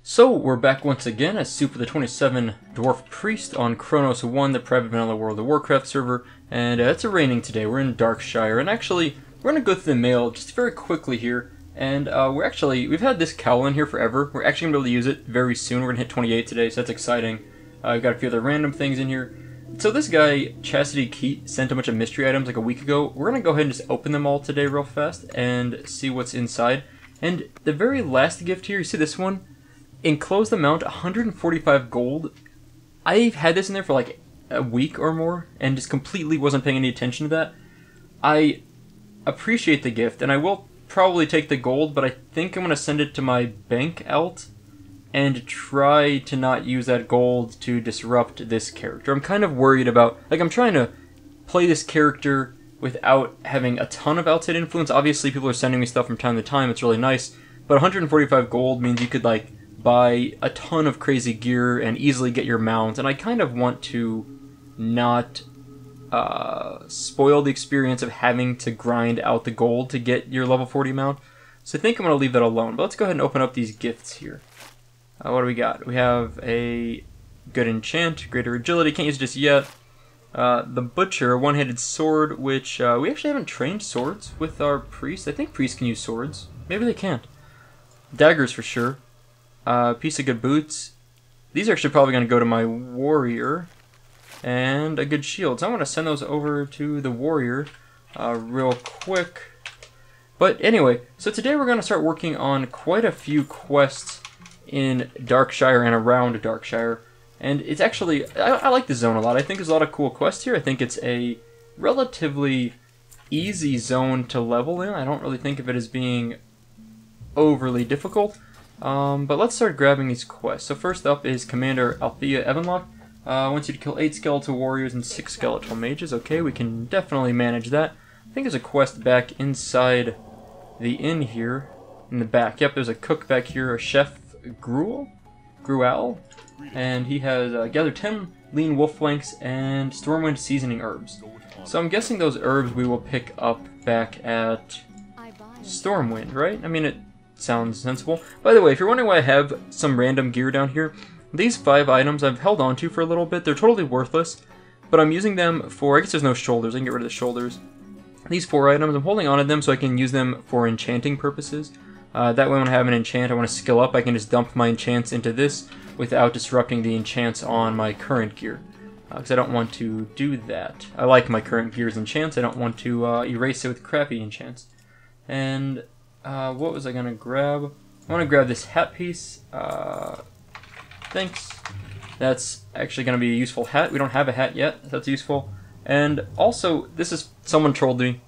So, we're back once again as Soup the 27 Dwarf Priest on Chronos 1, the private vanilla World of Warcraft server, and it's raining today. We're in Darkshire, and actually, we're going to go through the mail just very quickly here, and we've had this cowl in here forever. We're actually going to be able to use it very soon. We're going to hit 28 today, so that's exciting. We've got a few other random things in here. So this guy, Chastity Keat, sent a bunch of mystery items like a week ago. We're going to go ahead and just open them all today real fast and see what's inside. And the very last gift here, you see this one? Enclosed amount, 145 gold. I've had this in there for like a week or more and just completely wasn't paying any attention to that. I appreciate the gift and I will probably take the gold, but I think I'm going to send it to my bank alt and try to not use that gold to disrupt this character. I'm kind of worried about, like, I'm trying to play this character without having a ton of outside influence. Obviously people are sending me stuff from time to time, it's really nice, but 145 gold means you could like buy a ton of crazy gear and easily get your mount, and I kind of want to not spoil the experience of having to grind out the gold to get your level 40 mount. So I think I'm going to leave that alone, but let's go ahead and open up these gifts here. What do we got? We have a good enchant, greater agility, can't use it just yet. The Butcher, a one-handed sword, which we actually haven't trained swords with our priest. I think priests can use swords. Maybe they can't. Daggers for sure. Piece of good boots. These are actually probably going to go to my warrior. And a good shield. So I want to send those over to the warrior real quick. But anyway, so today we're going to start working on quite a few quests in Darkshire and around Darkshire. And it's actually, I like the zone a lot. I think there's a lot of cool quests here. I think it's a relatively easy zone to level in. I don't really think of it as being overly difficult. But let's start grabbing these quests. So first up is Commander Althea Evanlock. Wants you to kill 8 skeletal warriors and 6 skeletal mages. Okay, we can definitely manage that. I think there's a quest back inside the inn here. In the back. Yep, there's a cook back here, a Chef Gruel. And he has gathered 10 lean wolf flanks and Stormwind seasoning herbs. So I'm guessing those herbs we will pick up back at Stormwind, right? I mean, it sounds sensible. By the way, if you're wondering why I have some random gear down here, these 5 items I've held on to for a little bit. They're totally worthless, but I'm using them for, I guess there's no shoulders, I can get rid of the shoulders. These 4 items, I'm holding on to them so I can use them for enchanting purposes. That way when I have an enchant I want to skill up, I can just dump my enchants into this without disrupting the enchants on my current gear. Because I don't want to do that. I like my current gear's enchants, I don't want to erase it with crappy enchants. And what was I going to grab? I want to grab this hat piece. Thanks. That's actually going to be a useful hat. We don't have a hat yet. That's useful. And also, this is, someone trolled me.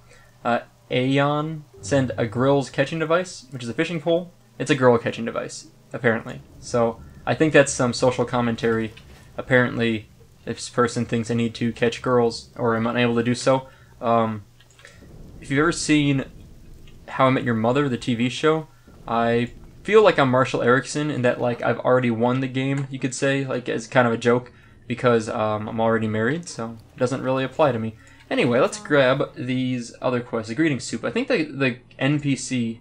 Aeon sent a grill's catching device, which is a fishing pole. It's a grill catching device, apparently. So, I think that's some social commentary. Apparently, this person thinks I need to catch girls, or I'm unable to do so. If you've ever seen How I Met Your Mother, the TV show, I feel like I'm Marshall Erickson in that, like, I've already won the game, you could say, like, as kind of a joke, because I'm already married, so it doesn't really apply to me. Anyway, let's grab these other quests. The Greeting Soup. I think the NPC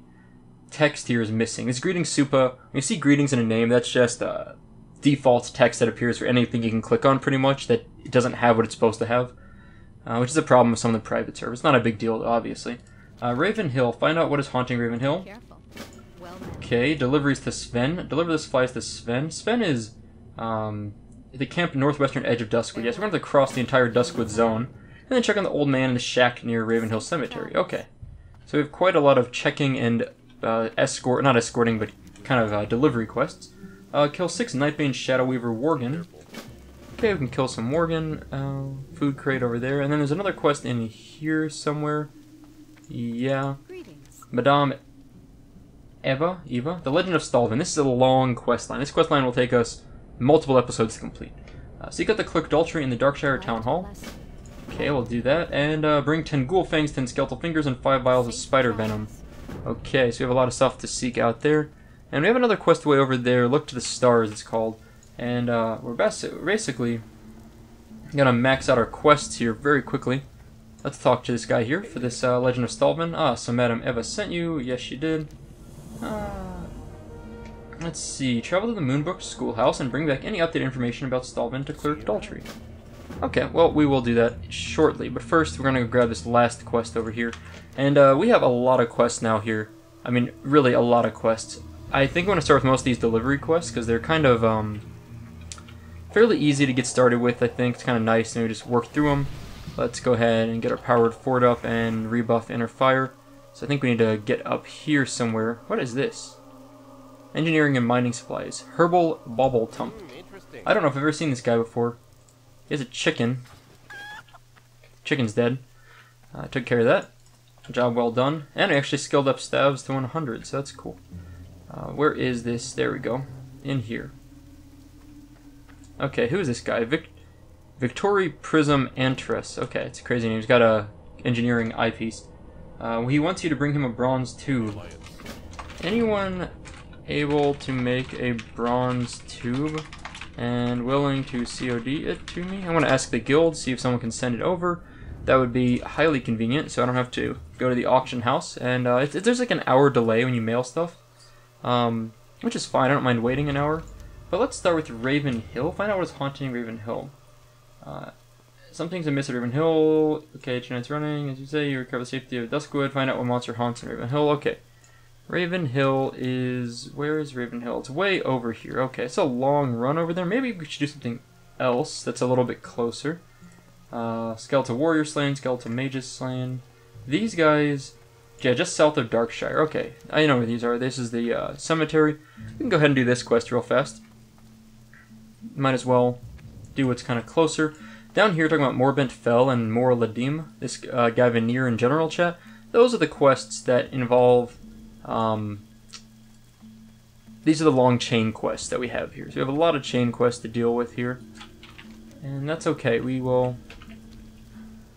text here is missing. It's Greeting Soupa. When you see greetings in a name, that's just default text that appears for anything you can click on, pretty much, that it doesn't have what it's supposed to have, which is a problem with some of the private servers. Not a big deal, obviously. Raven Hill. Find out what is haunting Raven Hill. Okay, deliveries to Sven. Deliver the supplies to Sven. Sven is the camp northwestern edge of Duskwood. Yes, we're going to have to cross the entire Duskwood zone. And then check on the old man in the shack near Ravenhill Cemetery. Okay. So we have quite a lot of checking and not escorting, but kind of delivery quests. Kill 6 Nightbane Shadow Weaver Worgen. Okay, we can kill some Worgen. Food crate over there. And then there's another quest in here somewhere. Yeah. Madame Eva? The Legend of Stalvin. This is a long quest line. This quest line will take us multiple episodes to complete. Seek out the Clerk Daltrey in the Darkshire Town Hall. Okay, we'll do that. And bring 10 ghoul fangs, 10 skeletal fingers, and 5 vials of spider venom. Okay, so we have a lot of stuff to seek out there. And we have another quest way over there, Look to the Stars it's called. And we're basically gonna max out our quests here very quickly. Let's talk to this guy here for this Legend of Stalvin. So Madame Eva sent you. Yes, she did. Let's see. Travel to the Moonbrook Schoolhouse and bring back any updated information about Stalvin to Clerk Daltrey. Okay, well, we will do that shortly. But first, we're going to grab this last quest over here. And we have a lot of quests now here. I mean, really a lot of quests. I think I'm going to start with most of these delivery quests because they're kind of fairly easy to get started with, I think. It's kind of nice, and we just work through them. Let's go ahead and get our powered fort up and rebuff inner fire. So I think we need to get up here somewhere. What is this? Engineering and mining supplies. Herbal Bauble Tump. I don't know if I've ever seen this guy before. He has a chicken. Chicken's dead. Took care of that. Job well done. And I actually skilled up stabs to 100, so that's cool. Where is this? There we go. In here. Okay, who is this guy? Victory Prism Antress. Okay, it's a crazy name. He's got a engineering eyepiece. He wants you to bring him a bronze tube. Anyone able to make a bronze tube and willing to COD it to me? I want to ask the guild, see if someone can send it over. That would be highly convenient, so I don't have to go to the auction house. And there's like an hour delay when you mail stuff, which is fine. I don't mind waiting an hour. But let's start with Raven Hill. Find out what is haunting Raven Hill. Some things amiss at Raven Hill. Okay, 2 nights running. As you say, you recover the safety of Duskwood. Find out what monster haunts in Raven Hill. Okay. Raven Hill is... Where is Raven Hill? It's way over here. Okay, it's a long run over there. Maybe we should do something else that's a little bit closer. Skeletal Warrior slain, Skeletal Mages slain. These guys... Yeah, just south of Darkshire. Okay, I know where these are. This is the cemetery. We can go ahead and do this quest real fast. Might as well do what's kind of closer. Down here, talking about Morbent Fell and Mor Ladim. This guy Veneer in general chat. Those are the quests that involve... these are the long chain quests that we have here. So we have a lot of chain quests to deal with here. And that's okay. We will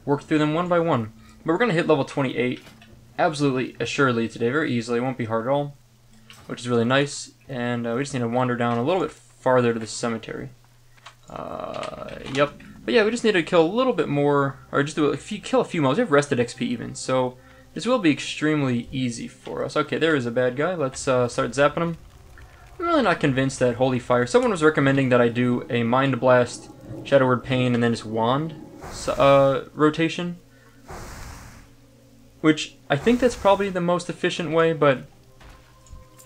work through them one by one. But we're going to hit level 28 absolutely assuredly today. Very easily. It won't be hard at all. Which is really nice. And we just need to wander down a little bit farther to the cemetery. Yep. But yeah, we just need to kill a little bit more. Or just do kill a few mobs. We have rested XP even. So... this will be extremely easy for us. Okay, there is a bad guy. Let's start zapping him. I'm really not convinced that Holy Fire... Someone was recommending that I do a Mind Blast, Shadow Word Pain, and then just Wand rotation. Which, I think that's probably the most efficient way, but...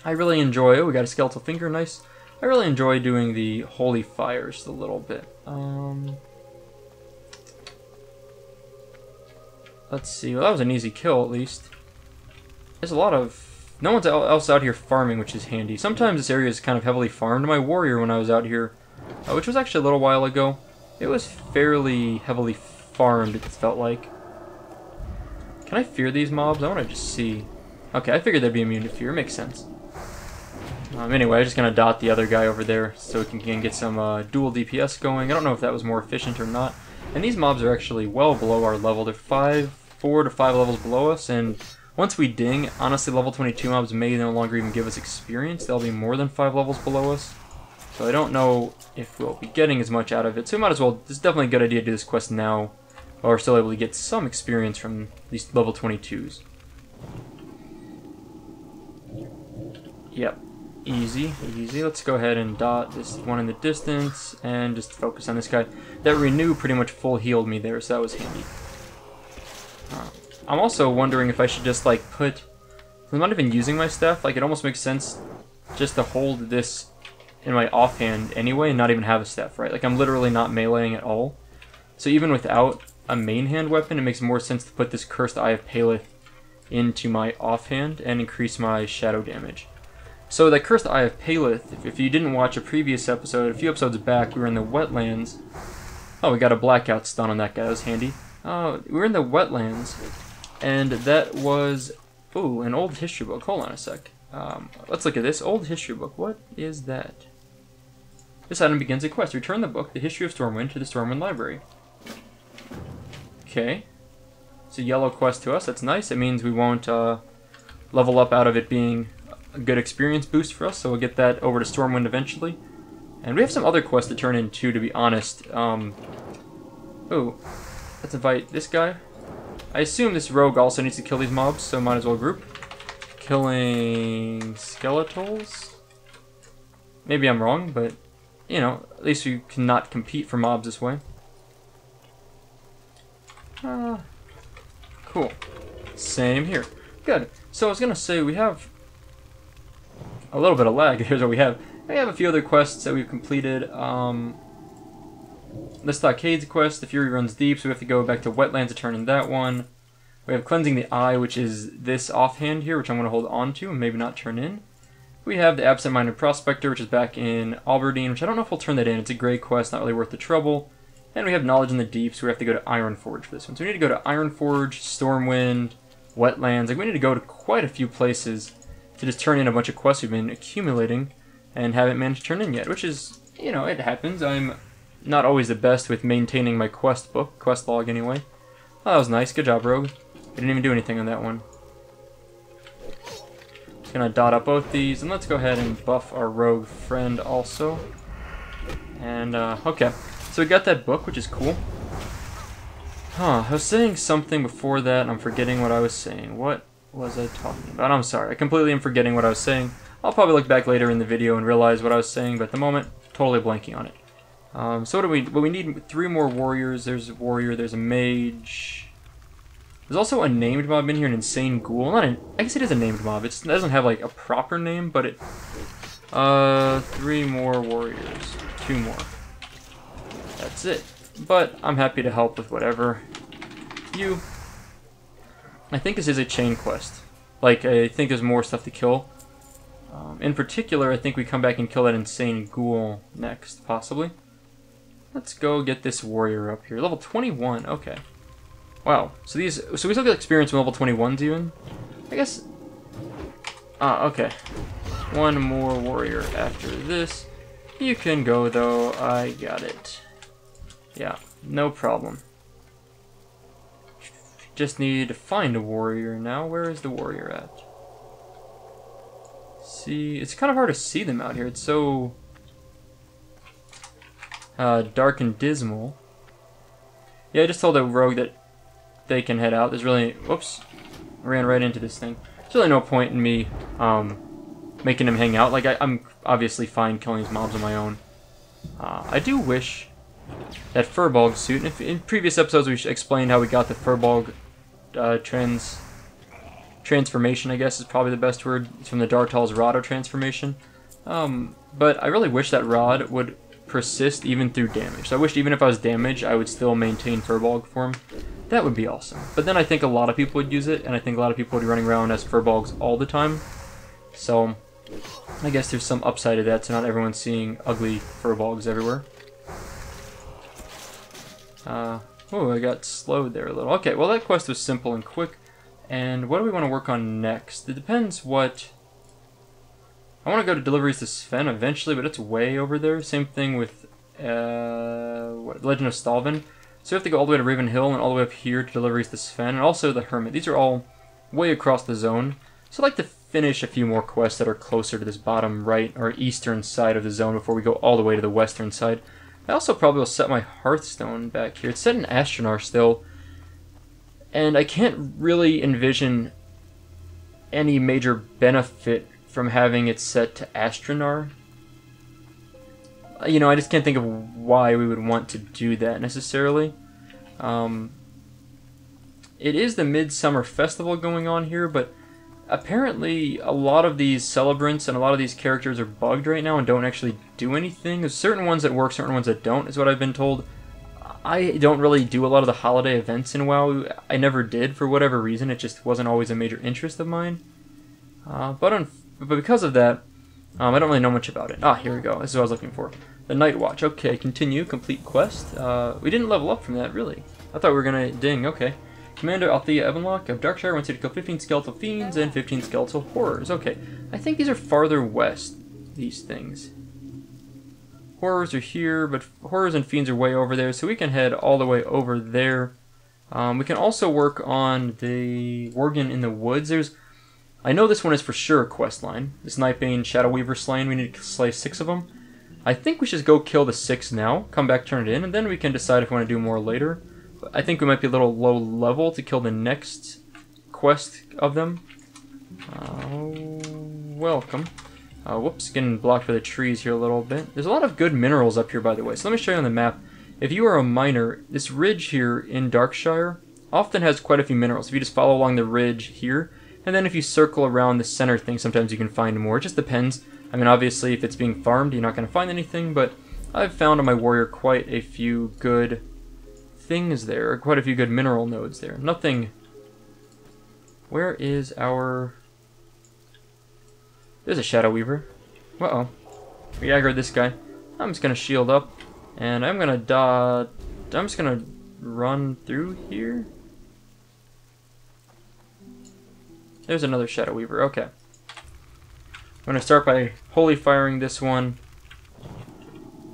I really enjoy... Oh, we got a Skeletal Finger, nice. I really enjoy doing the Holy Fire just a little bit. Let's see. Well, that was an easy kill, at least. There's a lot of... no one else out here farming, which is handy. Sometimes this area is kind of heavily farmed. My warrior, when I was out here, which was actually a little while ago, it was fairly heavily farmed, it felt like. Can I fear these mobs? I want to just see. Okay, I figured they'd be immune to fear. Makes sense. Anyway, I'm just going to dot the other guy over there so we can get some dual DPS going. I don't know if that was more efficient or not. And these mobs are actually well below our level. They're 4 to 5 levels below us, and once we ding, honestly, level 22 mobs may no longer even give us experience. They'll be more than 5 levels below us. So I don't know if we'll be getting as much out of it. So we might as well, it's definitely a good idea to do this quest now, while we're still able to get some experience from these level 22s. Yep. Easy, easy. Let's go ahead and dot this one in the distance and just focus on this guy. That Renew pretty much full healed me there, so that was handy. I'm also wondering if I should just like I'm not even using my staff. Like, it almost makes sense just to hold this in my offhand anyway and not even have a staff, right? Like, I'm literally not meleeing at all. So even without a main hand weapon, it makes more sense to put this Cursed Eye of Paleth into my offhand and increase my shadow damage. So that Cursed Eye of Paleth, if you didn't watch a previous episode, a few episodes back, we were in the wetlands. Oh, we got a blackout stun on that guy. That was handy. We were in the wetlands, and that was... ooh, an old history book. Hold on a sec. Let's look at this. Old history book. What is that? This item begins a quest. Return the book, The History of Stormwind, to the Stormwind Library. Okay. It's a yellow quest to us. That's nice. It means we won't level up out of it being a good experience boost for us, so we'll get that over to Stormwind eventually. And we have some other quests to turn in too, to be honest. Oh, let's invite this guy. I assume this rogue also needs to kill these mobs, so might as well group. Killing skeletals. Maybe I'm wrong, but, you know, at least you cannot compete for mobs this way. Cool. Same here. Good. So I was going to say, we have a little bit of lag. Here's what we have. We have a few other quests that we've completed. The Stockades quest, the Fury runs deep, so we have to go back to Wetlands to turn in that one. We have Cleansing the Eye, which is this offhand here, which I'm going to hold on to and maybe not turn in. We have the Absent-Minded Prospector, which is back in Alberdine, which I don't know if we'll turn that in. It's a great quest, not really worth the trouble. And we have Knowledge in the Deep, so we have to go to Ironforge for this one. So we need to go to Ironforge, Stormwind, Wetlands. Like, we need to go to quite a few places to just turn in a bunch of quests we've been accumulating and haven't managed to turn in yet, which is, you know, it happens. I'm not always the best with maintaining my quest book, quest log anyway. Oh, that was nice. Good job, Rogue. We didn't even do anything on that one. Just gonna dot up both these, and let's go ahead and buff our Rogue friend also. And, okay. So we got that book, which is cool. Huh, I was saying something before that, and I'm forgetting what I was saying. What was I talking about? I'm sorry, I completely am forgetting what I was saying. I'll probably look back later in the video and realize what I was saying, but at the moment, totally blanking on it. So what do we need 3 more warriors. There's a warrior, there's a mage. There's also a named mob in here, an insane ghoul. I guess it is a named mob. It doesn't have like a proper name, but it 3 more warriors. 2 more. That's it. But I'm happy to help with whatever. I think this is a chain quest. Like, I think there's more stuff to kill. In particular, I think we come back and kill that insane ghoul next, possibly. Let's go get this warrior up here. Level 21, okay. Wow, so we still get experience from level 21s even? I guess... okay. 1 more warrior after this. You can go though, I got it. Yeah, no problem. Just need to find a warrior now. Where is the warrior at? See, it's kind of hard to see them out here. It's so dark and dismal. Yeah, I just told the rogue that they can head out. There's really... Whoops. I ran right into this thing. There's really no point in me making him hang out. Like, I'm obviously fine killing these mobs on my own. I do wish that Furbolg suit... And in previous episodes we explained how we got the Furbolg transformation, I guess is probably the best word. It's from the Dartal's Rod transformation. But I really wish that Rod would persist even through damage. So I wish even if I was damaged, I would still maintain Furbolg form. That would be awesome. But then I think a lot of people would use it, and I think a lot of people would be running around as Furbolgs all the time. So I guess there's some upside to that, so not everyone's seeing ugly Furbolgs everywhere. Oh, I got slowed there a little. Okay, well that quest was simple and quick. And what do we want to work on next? It depends what... I want to go to Deliveries to Sven eventually, but it's way over there. Same thing with Legend of Stalvin. So we have to go all the way to Raven Hill and all the way up here to Deliveries to Sven, and also the Hermit. These are all way across the zone. So I'd like to finish a few more quests that are closer to this bottom right or eastern side of the zone before we go all the way to the western side. I also probably will set my Hearthstone back here. It's set in Astronar still, and I can't really envision any major benefit from having it set to Astronar. You know, I just can't think of why we would want to do that necessarily. It is the Midsummer Festival going on here, but apparently a lot of these celebrants and a lot of these characters are bugged right now and don't actually do anything. There's certain ones that work, certain ones that don't, is what I've been told. I don't really do a lot of the holiday events in WoW. I never did for whatever reason. It just wasn't always a major interest of mine. But because of that, I don't really know much about it. Ah, here we go. This is what I was looking for. The Night Watch. Okay, continue. Complete quest. We didn't level up from that, really. I thought we were going to... Ding, okay. Commander Althea Evanlock of Darkshire wants you to kill 15 skeletal fiends and 15 skeletal horrors. Okay, I think these are farther west, these things. Horrors are here, but horrors and fiends are way over there, so we can head all the way over there. We can also work on the Worgen in the Woods. I know this one is for sure a quest line. This Nightbane Shadow Weaver slain, we need to slay 6 of them. I think we should go kill the 6 now, come back, turn it in, and then we can decide if we want to do more later. I think we might be a little low level to kill the next quest of them. Welcome. Whoops, getting blocked by the trees here a little bit. There's a lot of good minerals up here, by the way. So let me show you on the map. If you are a miner, this ridge here in Darkshire often has quite a few minerals. If you just follow along the ridge here, and then if you circle around the center thing, sometimes you can find more. It just depends. I mean, obviously, if it's being farmed, you're not going to find anything, but I've found on my warrior quite a few good things there, quite a few good mineral nodes there. Nothing... Where is our... There's a Shadow Weaver. Uh-oh. We aggroed this guy. I'm just going to shield up, and I'm going to I'm just going to run through here. There's another Shadow Weaver. Okay. I'm going to start by holy firing this one.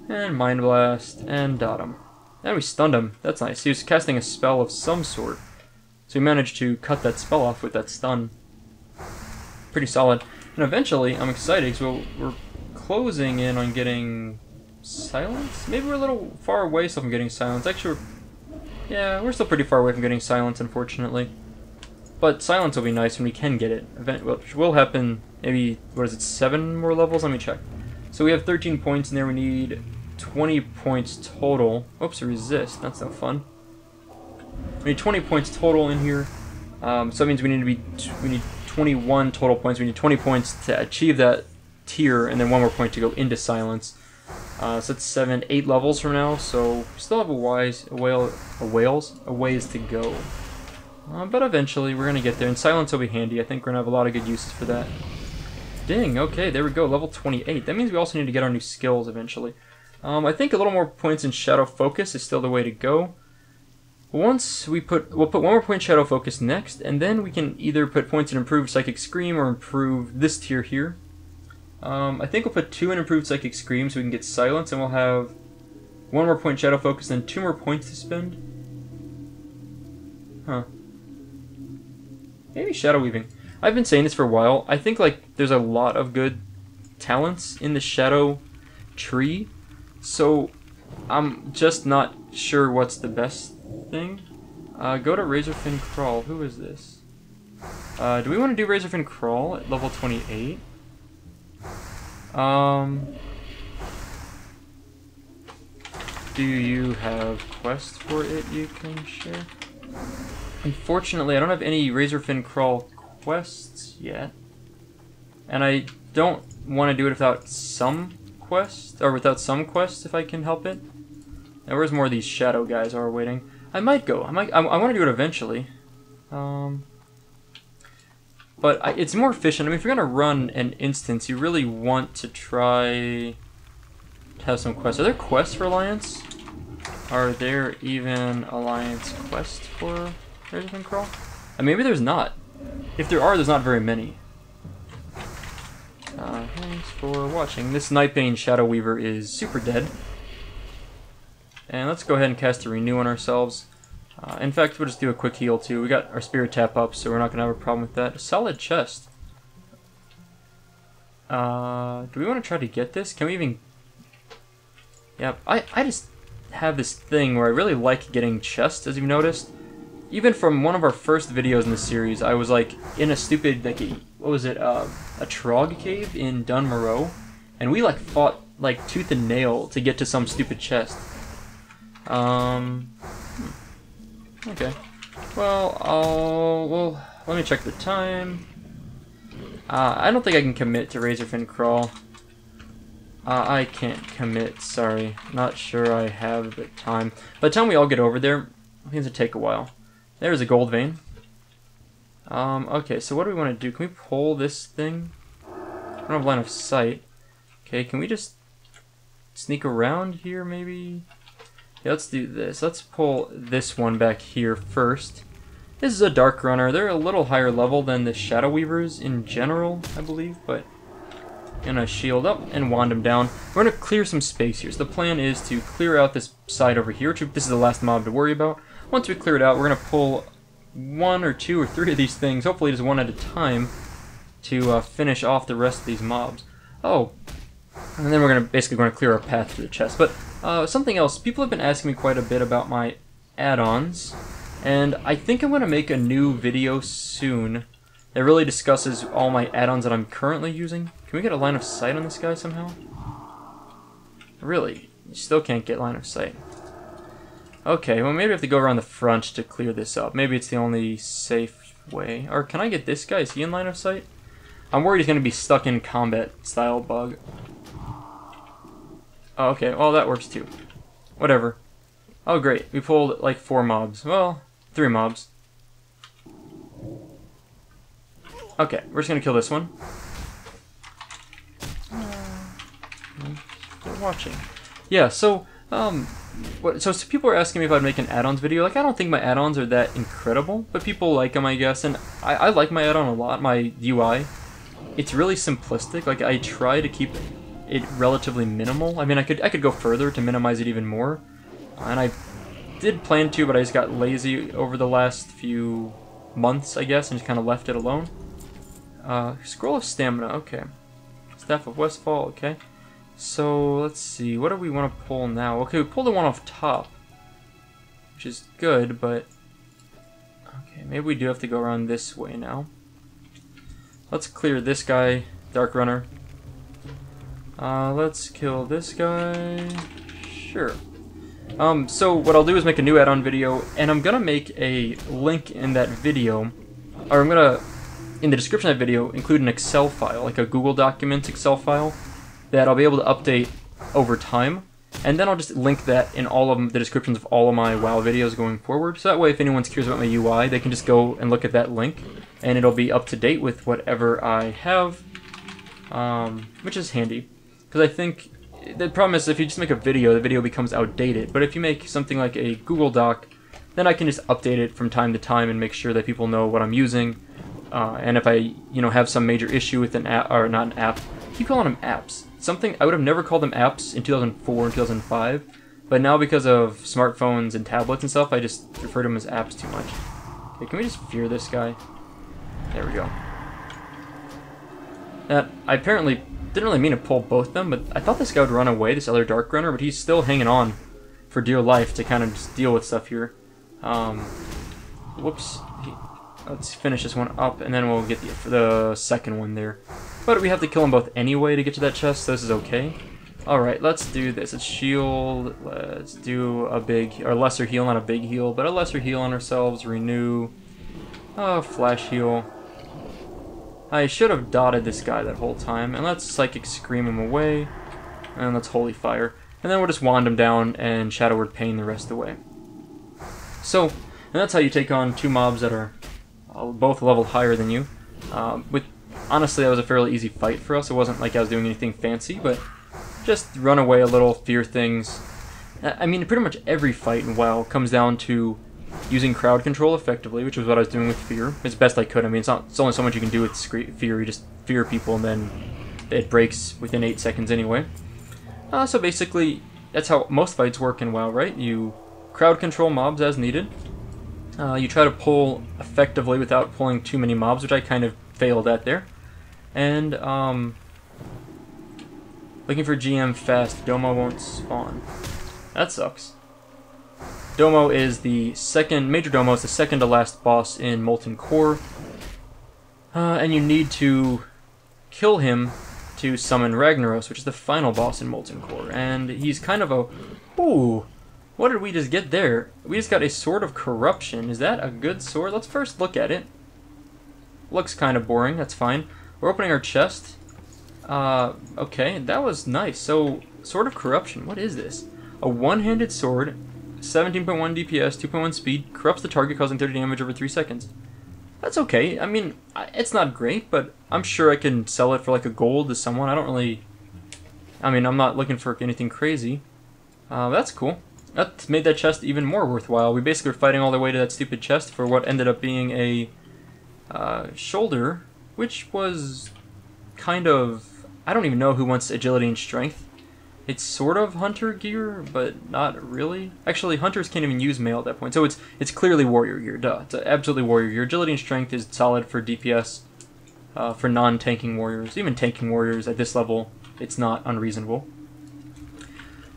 And Mind Blast. And dot him. And we stunned him. That's nice. He was casting a spell of some sort. So we managed to cut that spell off with that stun. Pretty solid. And eventually, I'm excited because we're closing in on getting silence? Maybe we're a little far away still from getting silence. Actually, we're still pretty far away from getting silence, unfortunately. But silence will be nice when we can get it. Which will happen, maybe, what is it, 7 more levels? Let me check. So we have 13 points in there. We need 20 points total. Oops, resist. That's no fun. We need 20 points total in here. So that means we need 21 total points. We need 20 points to achieve that tier, and then 1 more point to go into silence. So that's 8 levels from now. So we still have a ways to go. But eventually we're gonna get there, and silence will be handy. I think we're gonna have a lot of good uses for that. Ding. Okay, there we go. Level 28. That means we also need to get our new skills eventually. I think a little more points in Shadow Focus is still the way to go. Once we'll put 1 more point in Shadow Focus next, and then we can either put points in Improved Psychic Scream or improve this tier here. I think we'll put 2 in Improved Psychic Scream so we can get Silence, and we'll have 1 more point in Shadow Focus and 2 more points to spend. Huh. Maybe Shadow Weaving. I've been saying this for a while. I think like there's a lot of good talents in the Shadow tree, so I'm just not sure what's the best thing. Go to Razorfin Crawl. Who is this? Do we want to do Razorfin Crawl at level 28? Do you have quests for it you can share? Unfortunately, I don't have any Razorfin Crawl quests yet. And I don't want to do it without some quests, if I can help it. Now, where's more of these shadow guys are waiting? I might go. I want to do it eventually. But it's more efficient. I mean, if you're going to run an instance, you really want to try to have some quests. Are there quests for Alliance? Are there even Alliance quests for Razorfin Crawl? Maybe there's not. If there are, there's not very many. Thanks for watching. This Nightbane Shadow Weaver is super dead. And let's go ahead and cast a Renew on ourselves. In fact, we'll just do a quick heal too. We got our Spirit Tap up, so we're not going to have a problem with that. A solid chest. Do we want to try to get this? Can we even... Yeah, I just have this thing where I really like getting chests, as you've noticed. Even from one of our first videos in the series, I was like in a stupid, like, what was it, a Trog cave in Dunmoreau, and we like fought like tooth and nail to get to some stupid chest. Okay. Well, let me check the time. I don't think I can commit to Razorfin Crawl. I can't commit, sorry. Not sure I have the time. By the time we all get over there, I think it's gonna take a while. There's a gold vein. Okay, so what do we want to do? Can we pull this thing? I don't have line of sight. Okay, can we just sneak around here, maybe? Yeah, let's do this. Let's pull this one back here first. This is a Dark Runner. They're a little higher level than the Shadow Weavers in general, I believe, but gonna shield up and wand them down. We're gonna clear some space here. So the plan is to clear out this side over here. This is the last mob to worry about. Once we clear it out, we're gonna pull 1 or 2 or 3 of these things, hopefully just 1 at a time, to finish off the rest of these mobs. Oh, and then we're basically going to clear our path to the chest. But something else, people have been asking me quite a bit about my add-ons, and I think I'm going to make a new video soon that really discusses all my add-ons that I'm currently using. Can we get a line of sight on this guy somehow? Really? You still can't get line of sight. Okay, well maybe I have to go around the front to clear this up. Maybe it's the only safe way. Or can I get this guy? Is he in line of sight? I'm worried he's going to be stuck in combat style bug. Oh, okay, well that works too. Whatever. Oh great, we pulled like 4 mobs. Well, 3 mobs. Okay, we're just going to kill this one. They're watching. Yeah, so, so people are asking me if I'd make an add-ons video. Like, I don't think my add-ons are that incredible, but people like them, I guess, and I like my add-on a lot, my UI. It's really simplistic. Like, I try to keep it relatively minimal. I mean, I could go further to minimize it even more, and I did plan to, but I just got lazy over the last few months, I guess, and just kind of left it alone. Scroll of Stamina, okay. Staff of Westfall, okay. So, let's see, what do we want to pull now? Okay, we pulled the one off top, which is good, but... Okay, maybe we do have to go around this way now. Let's clear this guy, Dark Runner. Let's kill this guy. Sure. So what I'll do is make a new add-on video, and I'm gonna make a link in that video, or I'm gonna, in the description of that video, include an Excel file, like a Google Documents Excel file, that I'll be able to update over time, and then I'll just link that in all of the descriptions of all of my WoW videos going forward, so that way if anyone's curious about my UI, they can just go and look at that link, and it'll be up to date with whatever I have, which is handy, because I think the problem is if you just make a video, the video becomes outdated, but if you make something like a Google Doc, then I can just update it from time to time and make sure that people know what I'm using, and if I, have some major issue with an app, or not an app, I keep calling them apps. Something I would have never called them apps in 2004 and 2005, but now because of smartphones and tablets and stuff, I just refer to them as apps too much. Okay, can we just fear this guy? There we go. I apparently didn't really mean to pull both of them, but I thought this guy would run away, this other Dark Runner, but he's still hanging on for dear life to kind of just deal with stuff here. Whoops. Let's finish this one up, and then we'll get the second one there. But we have to kill them both anyway to get to that chest, so this is okay. Alright, let's do this. Let's shield. Let's do a big, or lesser heal, not a big heal, but a lesser heal on ourselves. Renew. Flash heal. I should have dotted this guy that whole time. And let's Psychic Scream him away. And let's Holy Fire. And then we'll just wand him down and Shadow Word Pain the rest of the way. So, and that's how you take on 2 mobs that are both leveled higher than you. Honestly, that was a fairly easy fight for us. It wasn't like I was doing anything fancy, but just run away a little, fear things. I mean, pretty much every fight in WoW comes down to using crowd control effectively, which was what I was doing with fear, as best I could. I mean, it's only so much you can do with fear. You just fear people, and then it breaks within 8 seconds anyway. So basically, that's how most fights work in WoW, right? You crowd control mobs as needed. You try to pull effectively without pulling too many mobs, which I kind of failed at there. And, looking for GM fast, Domo won't spawn. That sucks. Domo is the second, Major Domo is the second to last boss in Molten Core. And you need to kill him to summon Ragnaros, which is the final boss in Molten Core. And he's kind of a... Ooh! What did we just get there? We just got a Sword of Corruption. Is that a good sword? Let's first look at it. Looks kind of boring, that's fine. We're opening our chest. Okay, that was nice. So, Sword of Corruption, what is this? A one-handed sword, 17.1 DPS, 2.1 speed, corrupts the target causing 30 damage over 3 seconds. That's okay. I mean, it's not great, but I'm sure I can sell it for like a gold to someone. I don't really... I mean, I'm not looking for anything crazy. That's cool. That made that chest even more worthwhile. We basically were fighting all the way to that stupid chest for what ended up being a shoulder, which was kind of... I don't even know who wants agility and strength. It's sort of hunter gear, but not really. Actually, hunters can't even use mail at that point, so it's clearly warrior gear, duh. It's absolutely warrior gear. Agility and strength is solid for DPS, for non-tanking warriors. Even tanking warriors at this level, it's not unreasonable.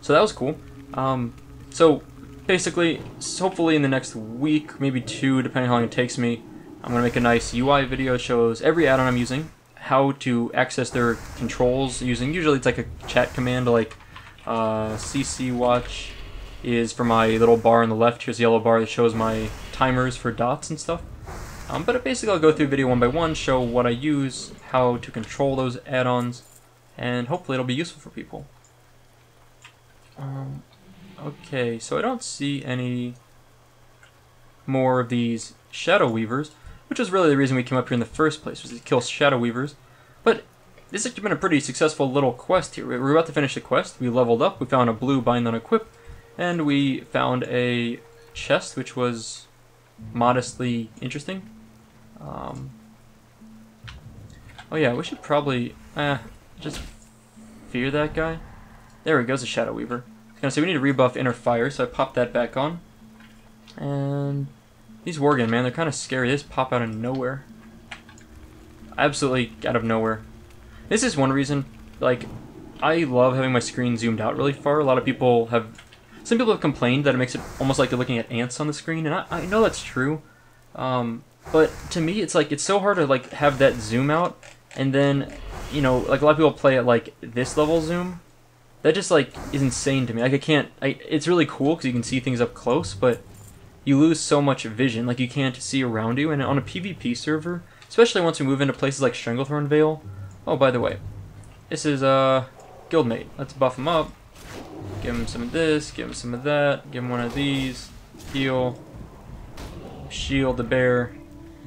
So that was cool. So basically, hopefully in the next week, maybe 2, depending on how long it takes me, I'm going to make a nice UI video that shows every add-on I'm using, how to access their controls using, usually it's like a chat command like CC watch is for my little bar on the left. Here's the yellow bar that shows my timers for dots and stuff. But basically I'll go through video one by one, show what I use, how to control those add-ons, and hopefully it'll be useful for people. Okay, so I don't see any more of these Shadow Weavers, which was really the reason we came up here in the first place, was to kill Shadow Weavers. But this has been a pretty successful little quest here. We're about to finish the quest. We leveled up, we found a blue bind on equip, and we found a chest which was modestly interesting. Oh yeah, we should probably just fear that guy. There he goes, a Shadow Weaver. I was gonna say we need to rebuff Inner Fire, so I popped that back on. And these Worgen, man, they're kind of scary. They just pop out of nowhere. Absolutely out of nowhere. This is one reason, like, I love having my screen zoomed out really far. A lot of people have, some people have complained that it makes it almost like they're looking at ants on the screen, and I know that's true. But to me, it's like, it's so hard to like have that zoom out, and then, you know, like a lot of people play at like this level zoom. That just like is insane to me. Like it's really cool because you can see things up close, but you lose so much vision. Like you can't see around you, and on a PvP server, especially once we move into places like Stranglethorn Vale. Oh, by the way, this is Guildmate. Let's buff him up. Give him some of this, give him some of that, give him one of these. Heal. Shield the bear.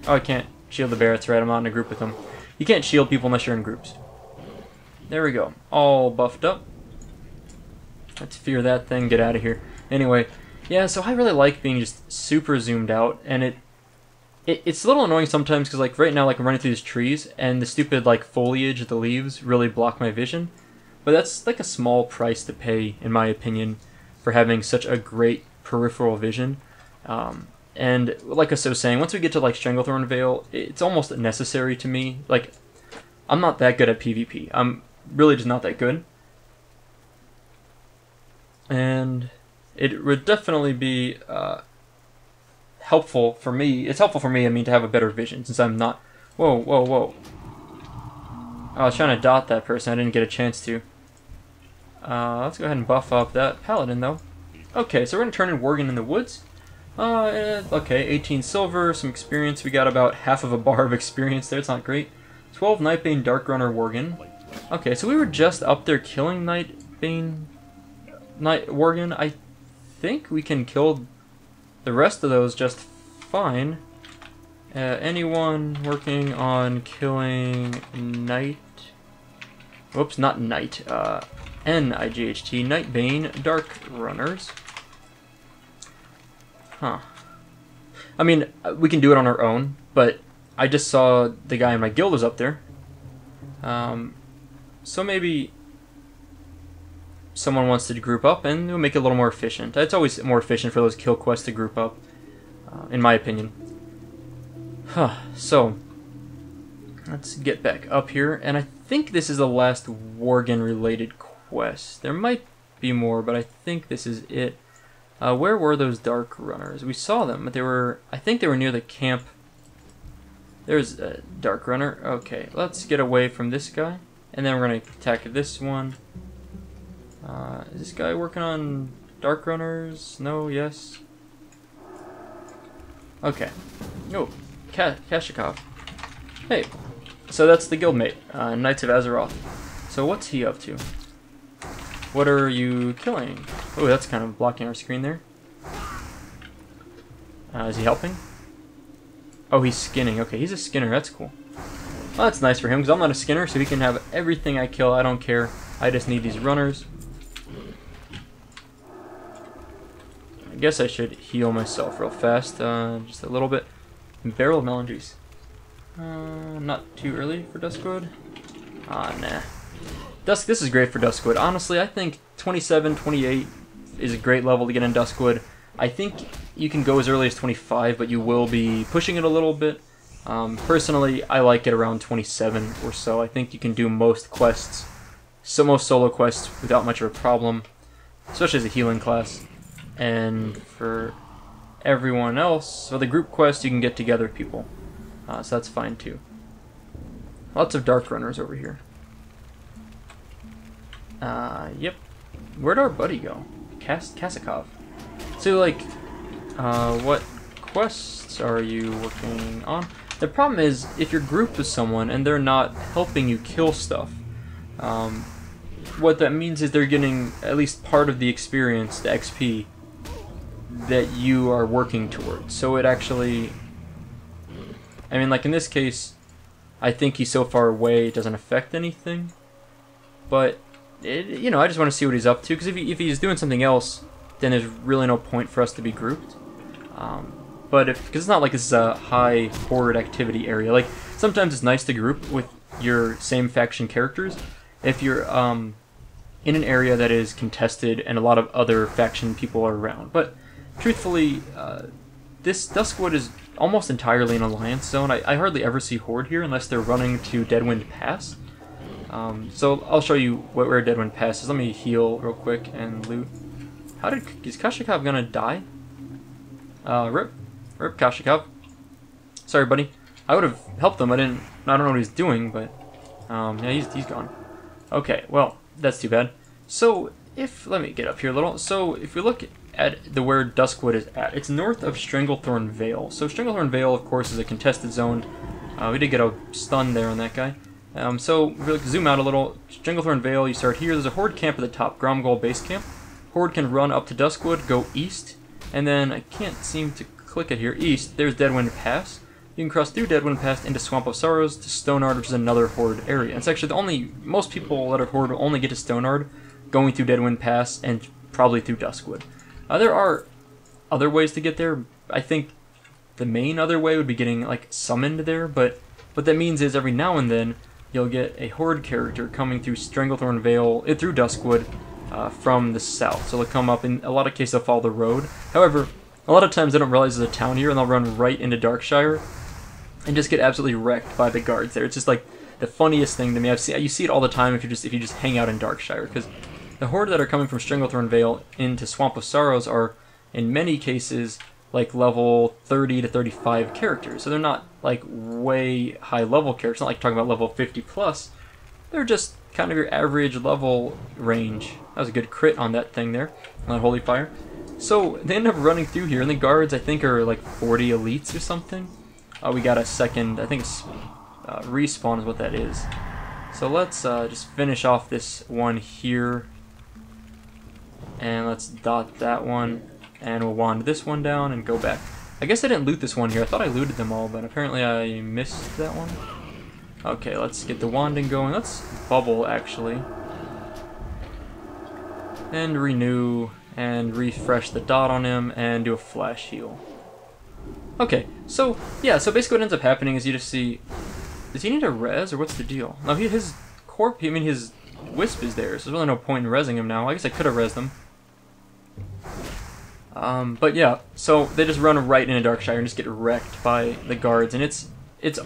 Oh, I can't shield the bear, that's right, I'm not in a group with him. You can't shield people unless you're in groups. There we go. All buffed up. Let's fear that thing, get out of here. Anyway, yeah, so I really like being just super zoomed out, and it's a little annoying sometimes because like right now like I'm running through these trees and the stupid like foliage of the leaves really block my vision. But that's like a small price to pay, in my opinion, for having such a great peripheral vision. And like I was saying, once we get to like Stranglethorn Vale, it's almost necessary to me. Like, I'm not that good at PvP. I'm really just not that good. And it would definitely be helpful for me. It's helpful for me, I mean, to have a better vision, since I'm not... Whoa, whoa, whoa. I was trying to dot that person, I didn't get a chance to. Let's go ahead and buff up that paladin, though. Okay, so we're going to turn in Worgen in the woods. Okay, 18 silver, some experience. We got about half of a bar of experience there, it's not great. 12 Nightbane Darkrunner Worgen. Okay, so we were just up there killing Worgen. I think we can kill the rest of those just fine. Anyone working on killing Night... Whoops, not Night. N-I-G-H-T, Nightbane Darkrunners. Huh. I mean, we can do it on our own, but I just saw the guy in my guild was up there. So maybe someone wants to group up, and it'll make it a little more efficient. It's always more efficient for those kill quests to group up, in my opinion. Huh. So, let's get back up here, and I think this is the last Worgen-related quest. There might be more, but I think this is it. Where were those Dark Runners? We saw them, but they were... I think they were near the camp. There's a Dark Runner. Okay, let's get away from this guy. And then we're going to attack this one. Is this guy working on Dark Runners? No, yes. Okay. Oh, Kashikov. Hey, so that's the guildmate, Knights of Azeroth. So what's he up to? What are you killing? Oh, that's kind of blocking our screen there. Is he helping? Oh, he's skinning. Okay, he's a skinner. That's cool. Well, that's nice for him, because I'm not a skinner, so he can have everything I kill. I don't care. I just need these runners. I guess I should heal myself real fast. Just a little bit. Barrel of melon juice. Not too early for Duskwood. Nah. This is great for Duskwood. Honestly, I think 27, 28 is a great level to get in Duskwood. I think you can go as early as 25, but you will be pushing it a little bit. Personally, I like it around 27 or so. I think you can do most quests, most solo quests, without much of a problem, especially as a healing class. And for everyone else, for the group quest, you can get together with people. so that's fine too. Lots of dark runners over here. Yep. Where'd our buddy go? Kasakov. So, like, what quests are you working on? The problem is, if you're grouped with someone and they're not helping you kill stuff, what that means is they're getting at least part of the experience, the XP, that you are working towards. So it actually... I mean, like in this case, I think he's so far away it doesn't affect anything. But, you know, I just want to see what he's up to, because if he's doing something else, then there's really no point for us to be grouped. But because it's not like this is a high horde activity area. Like, sometimes it's nice to group with your same faction characters if you're in an area that is contested and a lot of other faction people are around. But truthfully, this Duskwood is almost entirely an alliance zone. I hardly ever see horde here unless they're running to Deadwind Pass. So I'll show you where Deadwind Pass is. Let me heal real quick and loot. Is Kashikov gonna die? Rip Kashikov. Sorry, buddy. I would have helped him. I don't know what he's doing, but yeah, he's gone. Okay, well, that's too bad. So let me get up here a little. So if we look at where Duskwood is at, it's north of Stranglethorn Vale. So Stranglethorn Vale, of course, is a contested zone. We did get a stun there on that guy. So if we zoom out a little, Stranglethorn Vale, you start here. There's a horde camp at the top, Gromgol base camp. Horde can run up to Duskwood, go east, and then I can't seem to click it here. East, there's Deadwind Pass. You can cross through Deadwind Pass into Swamp of Sorrows to Stonard, which is another horde area. It's actually most people that are horde will only get to Stonard going through Deadwind Pass and probably through Duskwood. There are other ways to get there. I think the main other way would be getting like summoned there, but what that means is every now and then you'll get a horde character coming through Stranglethorn Vale, through Duskwood, from the south. So they'll come up, in a lot of cases they'll follow the road. However, a lot of times they don't realize there's a town here and they'll run right into Darkshire and just get absolutely wrecked by the guards there. It's just like the funniest thing to me. You see it all the time if you just hang out in Darkshire, because the horde that are coming from Stranglethorn Vale into Swamp of Sorrows are, in many cases, like level 30 to 35 characters. So they're not like way high level characters. It's not like talking about level 50 plus. They're just kind of your average level range. That was a good crit on that thing there, on that Holy Fire. So they end up running through here, and the guards I think are like 40 elites or something. We got a second, I think it's respawn is what that is. So let's just finish off this one here. And let's dot that one. And we'll wand this one down and go back. I guess I didn't loot this one here. I thought I looted them all, but apparently I missed that one. Okay, let's get the wanding going. Let's bubble, actually. And renew, and refresh the dot on him, and do a flash heal. Okay, so, yeah, so basically what ends up happening is you just see... Does he need a res, or what's the deal? No, his wisp is there, so there's really no point in resing him now. I guess I could have resed him. But yeah, so they just run right into Darkshire and just get wrecked by the guards, and it's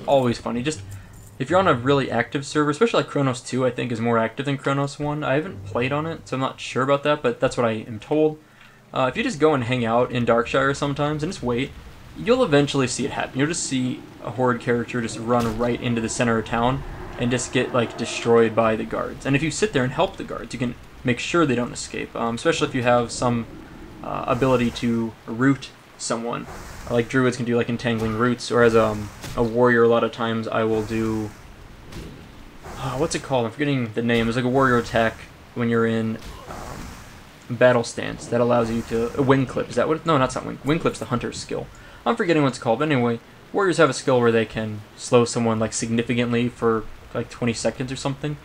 always funny. Just if you're on a really active server, especially like Chronos 2, I think is more active than Chronos 1. I haven't played on it, so I'm not sure about that, but that's what I am told. If you just go and hang out in Darkshire sometimes and just wait, you'll eventually see it happen. You'll just see a horde character just run right into the center of town and just get like destroyed by the guards. And if you sit there and help the guards, you can make sure they don't escape, especially if you have some ability to root someone. Like druids can do like entangling roots, or as a warrior a lot of times I will do what's it called? I'm forgetting the name. It's like a warrior attack when you're in battle stance that allows you to wing clip. Is that what? No, that's not wing. Wing clip's the hunter's skill. I'm forgetting what it's called, but anyway, warriors have a skill where they can slow someone like significantly for like 20 seconds or something.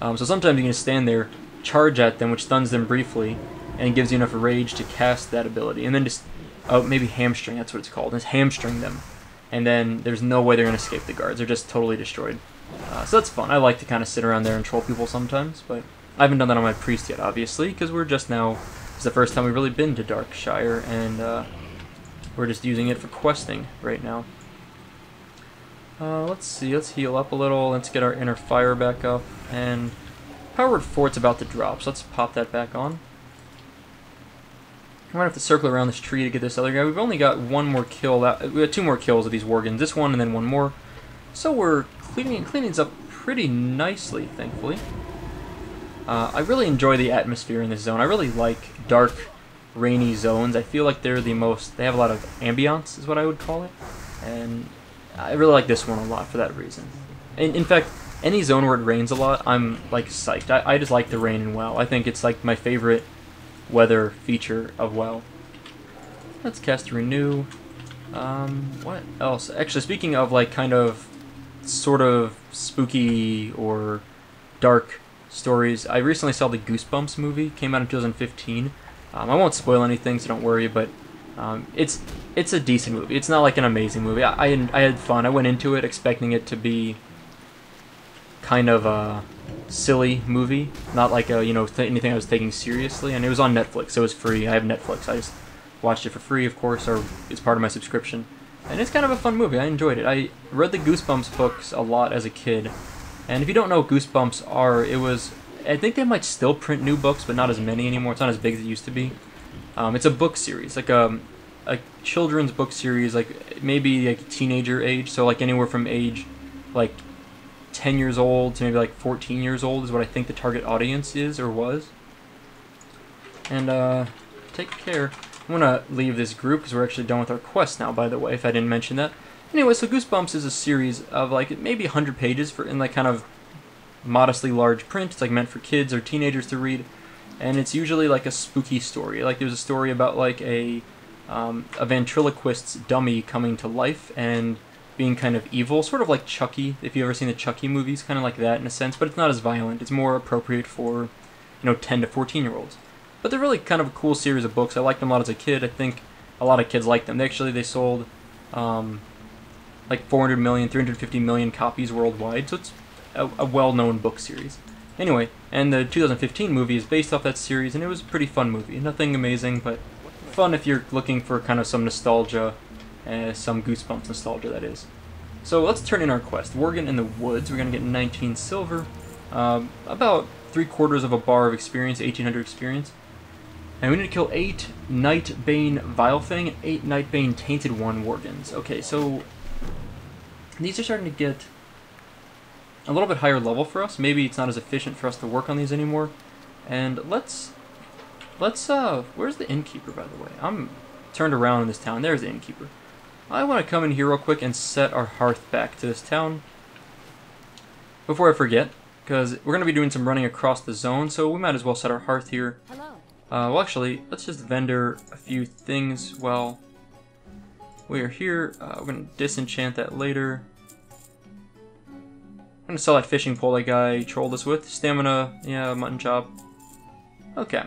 So sometimes you can just stand there, charge at them, which stuns them briefly, and gives you enough rage to cast that ability, and then just maybe hamstring, that's what it's called. Just hamstring them, and then there's no way they're going to escape the guards. They're just totally destroyed. So that's fun. I like to kind of sit around there and troll people sometimes, but I haven't done that on my priest yet, obviously, because we're just now, it's the first time we've really been to Darkshire, and we're just using it for questing right now. Let's see, let's heal up a little, let's get our inner fire back up, and Powered Fort's about to drop, so let's pop that back on. I'm gonna have to circle around this tree to get this other guy. We've only got one more kill. We got 2 more kills of these Worgens. This one and then one more. So we're cleaning this up pretty nicely, thankfully. I really enjoy the atmosphere in this zone. I really like dark, rainy zones. I feel like they're the most... They have a lot of ambiance, is what I would call it. And I really like this one a lot for that reason. In fact, any zone where it rains a lot, I'm like psyched. I just like the rain in WoW. I think it's like my favorite weather feature of WoW. Let's cast Renew. What else? Actually, speaking of like kind of sort of spooky or dark stories, I recently saw the Goosebumps movie. Came out in 2015. I won't spoil anything, so don't worry, but it's a decent movie. It's not like an amazing movie. I had fun. I went into it expecting it to be kind of a silly movie, not like a, you know, anything I was taking seriously. And it was on Netflix, so it was free. I have Netflix. I just watched it for free, of course, or it's part of my subscription. And it's kind of a fun movie. I enjoyed it. I read the Goosebumps books a lot as a kid. And if you don't know what Goosebumps are, I think they might still print new books, but not as many anymore. It's not as big as it used to be. It's a book series, like a children's book series, like maybe like teenager age, so like anywhere from age like 10 years old to maybe like 14 years old is what I think the target audience is or was. And take care. I'm gonna leave this group because we're actually done with our quest now, by the way, if I didn't mention that. Anyway, so Goosebumps is a series of like maybe 100 pages in like kind of modestly large print. It's like meant for kids or teenagers to read, and it's usually like a spooky story. Like there's a story about like a ventriloquist's dummy coming to life and being kind of evil, sort of like Chucky. If you've ever seen the Chucky movies, kind of like that in a sense, but it's not as violent. It's more appropriate for, 10 to 14-year-olds. But they're really kind of a cool series of books. I liked them a lot as a kid. I think a lot of kids like them. They sold like 400 million, 350 million copies worldwide, so it's a well-known book series. Anyway, and the 2015 movie is based off that series, and it was a pretty fun movie. Nothing amazing, but fun if you're looking for kind of some nostalgia, some Goosebumps nostalgia, that is. So let's turn in our quest. Worgen in the Woods. We're going to get 19 silver, about 3/4 of a bar of experience, 1800 experience. And we need to kill 8 Nightbane Vilefang and 8 Nightbane Tainted One Worgens. Okay, so these are starting to get a little bit higher level for us. Maybe it's not as efficient for us to work on these anymore. And let's where's the innkeeper, by the way? I'm turned around in this town. There's the innkeeper. I want to come in here real quick and set our hearth back to this town before I forget, because we're going to be doing some running across the zone, so we might as well set our hearth here. Hello. Well, actually, let's just vendor a few things while we are here. We're going to disenchant that later. I'm going to sell that fishing pole that guy trolled us with. Stamina, yeah, mutton chop. Okay.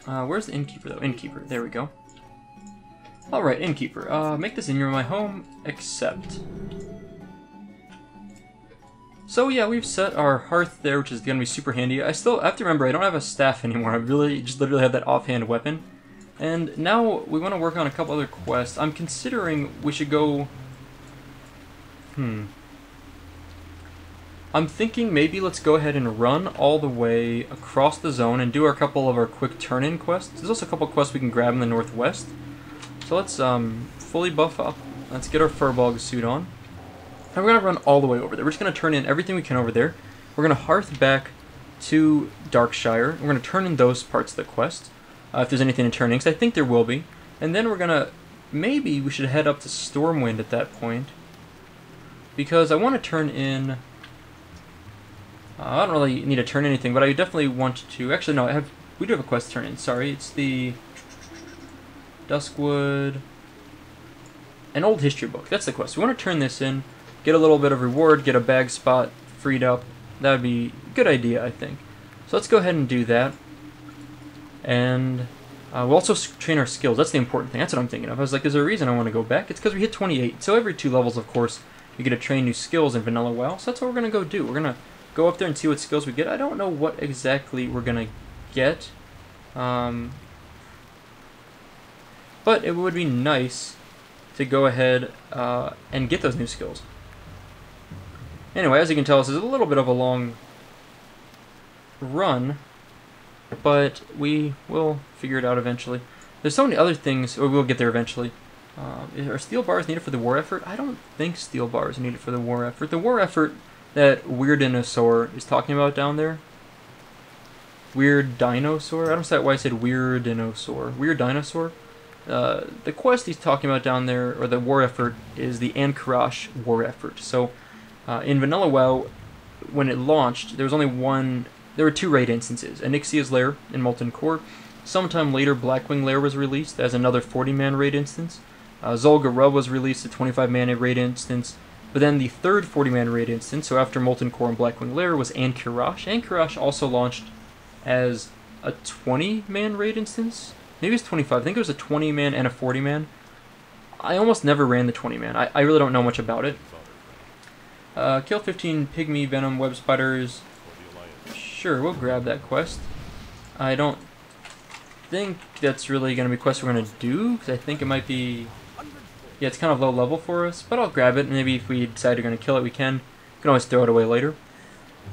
Where's the innkeeper, though? Innkeeper, there we go. Alright, innkeeper. Make this in my home, except. So yeah, we've set our hearth there, which is going to be super handy. I still have to remember, I don't have a staff anymore. I really just literally have that offhand weapon. And now we want to work on a couple other quests. I'm considering we should go... I'm thinking maybe let's go ahead and run all the way across the zone and do a couple of our quick turn-in quests. There's also a couple quests we can grab in the northwest. So let's fully buff up. Let's get our Furbog suit on. And we're going to run all the way over there. We're just going to turn in everything we can over there. We're going to hearth back to Darkshire. We're going to turn in those parts of the quest, if there's anything to turn in, because I think there will be. And then we're going to... Maybe we should head up to Stormwind at that point, because I want to turn in... I don't really need to turn anything, but I definitely want to... Actually, no, we do have a quest to turn in. Sorry, it's the... Duskwood... An old history book. That's the quest. We want to turn this in, get a little bit of reward, get a bag spot freed up. That would be a good idea, I think. So let's go ahead and do that. And we'll also train our skills. That's the important thing. That's what I'm thinking of. I was like, is there a reason I want to go back? It's because we hit 28. So every 2 levels, of course, you get to train new skills in Vanilla WoW. So that's what we're going to go do. We're going to go up there and see what skills we get. I don't know what exactly we're going to get. But it would be nice to go ahead and get those new skills. Anyway, as you can tell, this is a little bit of a long run, but we will figure it out eventually. There's so many other things, or we'll get there eventually. Are steel bars needed for the war effort? I don't think steel bars are needed for the war effort. The war effort that Weird Dinosaur is talking about down there. Weird Dinosaur? I don't know why I said Weird Dinosaur. Weird Dinosaur? The quest he's talking about down there, or the war effort, is the Ankarash war effort. So, in Vanilla WoW, when it launched, there were 2 raid instances. Onyxia's Lair in Molten Core. Sometime later, Blackwing Lair was released as another 40-man raid instance. Zolga Rub was released, a 25-man raid instance. But then the third 40-man raid instance, so after Molten Core and Blackwing Lair, was Ankarash. Ankarash also launched as a 20-man raid instance. Maybe it's 25. I think it was a 20-man and a 40-man. I almost never ran the 20-man. I really don't know much about it. Kill 15 pygmy venom web spiders. Sure, we'll grab that quest. I don't think that's really going to be a quest we're going to do, because I think it might be... Yeah, it's kind of low level for us, but I'll grab it. Maybe if we decide we're going to kill it, we can. We can always throw it away later.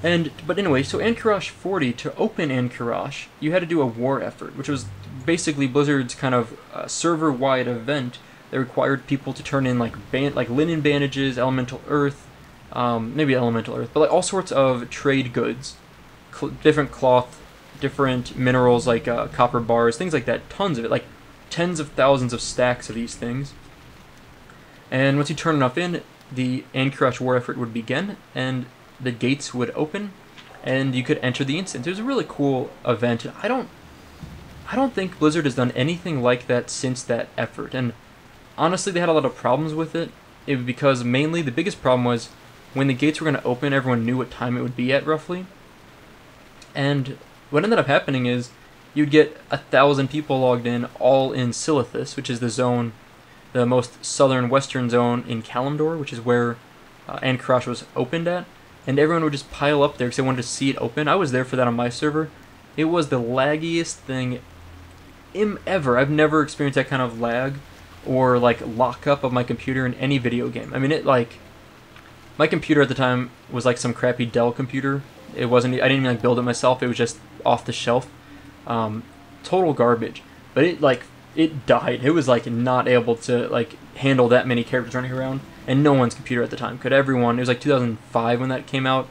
But anyway, so Ankarash 40, to open Ankarash, you had to do a war effort, which was basically Blizzard's kind of server-wide event that required people to turn in like linen bandages, elemental earth, maybe elemental earth, but like all sorts of trade goods, different cloth, different minerals like copper bars, things like that, tons of it, like tens of thousands of stacks of these things. And once you turn enough in, the Ankarash war effort would begin, and the gates would open, and you could enter the instance. It was a really cool event. I don't think Blizzard has done anything like that since that effort, and honestly, they had a lot of problems with it. Because mainly the biggest problem was when the gates were going to open, everyone knew what time it would be at roughly. And what ended up happening is you'd get 1,000 people logged in, all in Silithus, which is the zone, the most southern western zone in Kalimdor, which is where Ankarash was opened at. And everyone would just pile up there because they wanted to see it open. I was there for that on my server. It was the laggiest thing ever. I've never experienced that kind of lag or like lockup of my computer in any video game. I mean, my computer at the time was like some crappy Dell computer. I didn't even like build it myself. It was just off the shelf. Total garbage. But it died. It was like not able to like handle that many characters running around, and no one's computer at the time could. Everyone, it was like 2005 when that came out,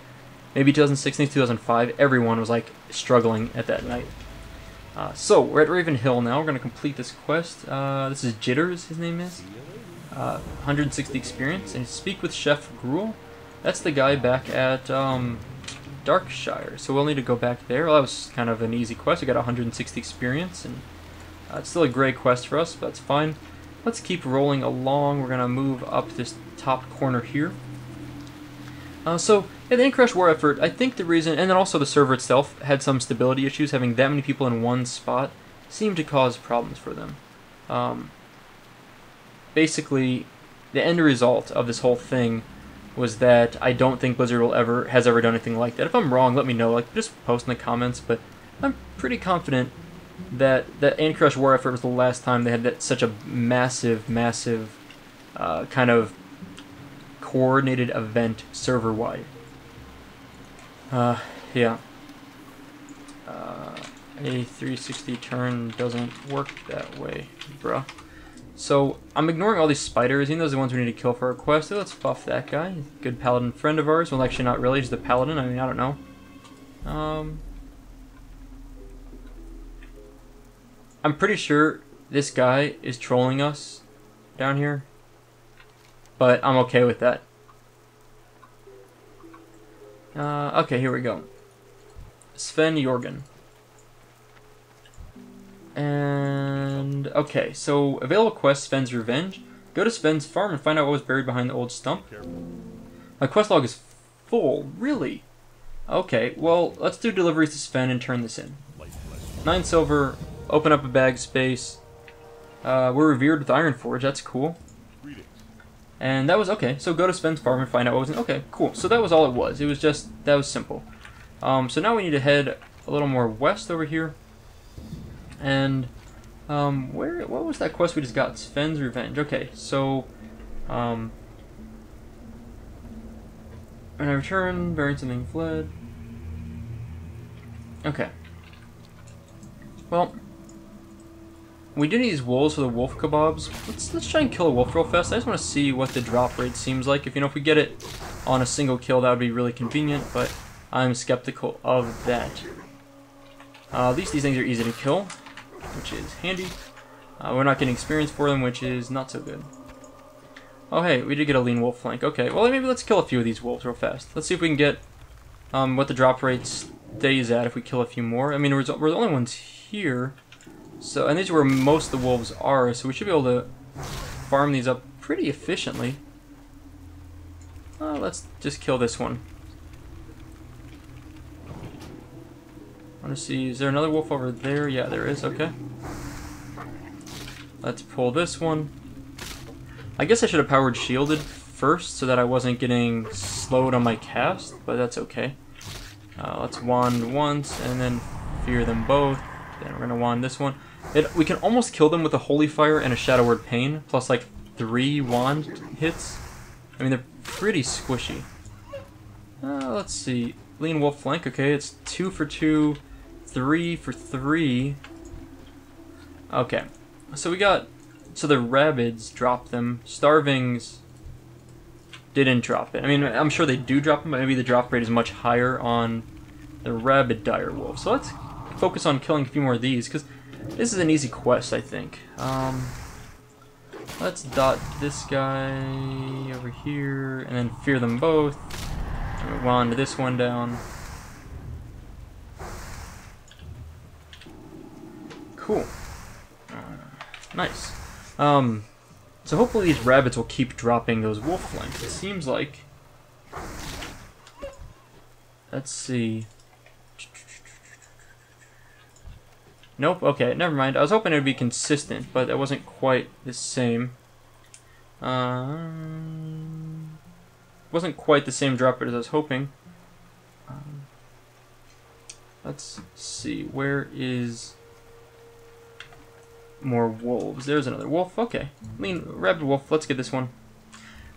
maybe 2016, 2005. Everyone was like struggling at that night. So we're at Raven Hill now. We're gonna complete this quest. This is Jitters, his name is. 160 experience, and speak with Chef Gruel. That's the guy back at Darkshire. So we'll need to go back there. Well, that was kind of an easy quest. We got 160 experience, and it's still a great quest for us, but that's fine. Let's keep rolling along. We're gonna move up this top corner here. So yeah, the Ankarash war effort, I think the reason, and then also the server itself had some stability issues. Having that many people in one spot seemed to cause problems for them. Basically, the end result of this whole thing was that I don't think Blizzard has ever done anything like that. If I'm wrong, let me know. Like, just post in the comments. But I'm pretty confident that Ankarash war effort was the last time they had such a massive kind of coordinated event server-wide. Yeah. A 360 turn doesn't work that way, bruh. So, I'm ignoring all these spiders, even those are the ones we need to kill for our quest. So let's buff that guy. Good paladin friend of ours. Well, actually not really, he's the paladin. I mean, I don't know. I'm pretty sure this guy is trolling us down here. But I'm okay with that. Okay, here we go. Sven Jorgen. And okay, so available quest, Sven's Revenge. Go to Sven's farm and find out what was buried behind the old stump. My quest log is full, really? Okay, well, let's do deliveries to Sven and turn this in. 9 silver, open up a bag space. We're revered with Iron Forge, that's cool. And that was okay, so go to Sven's farm and find out what was in. Okay, cool, so that was all it was. It was just, that was simple. So now we need to head a little more west over here. And what was that quest we just got? Sven's Revenge. Okay, so when I return, bearing something fled. Okay. Well, we do need these wolves for the wolf kebabs. Let's try and kill a wolf real fast. I just want to see what the drop rate seems like. If we get it on a single kill, that would be really convenient, but I'm skeptical of that. At least these things are easy to kill, which is handy. We're not getting experience for them, which is not so good. Oh hey, we did get a lean wolf flank. Okay, well maybe let's kill a few of these wolves real fast. Let's see if we can get what the drop rate stays at if we kill a few more. I mean, we're the only ones here. So, and these are where most of the wolves are, so we should be able to farm these up pretty efficiently. Let's just kill this one. I want to see, is there another wolf over there? Yeah, there is, okay. Let's pull this one. I guess I should have powered shielded first so that I wasn't getting slowed on my cast, but that's okay. Let's wand once and then fear them both. Then we're gonna wand this one. We can almost kill them with a Holy Fire and a Shadow Word Pain, plus like 3 wand hits. I mean, they're pretty squishy. Let's see. Lean wolf flank, okay, it's 2 for 2, 3 for 3. Okay, so we got... So the Rabbids dropped them. Starvings didn't drop it. I mean, I'm sure they do drop them, but maybe the drop rate is much higher on the Rabid Dire Wolf. So let's focus on killing a few more of these, because this is an easy quest, I think. Let's dot this guy over here, and then fear them both. And we wand this one down. Cool. Nice. So hopefully these rabbits will keep dropping those wolf flanks. It seems like... Let's see... Nope, okay, never mind. I was hoping it would be consistent, but it wasn't quite the same. Wasn't quite the same drop rate as I was hoping. Let's see, where is... more wolves? There's another wolf. Okay. Rabid wolf. Let's get this one.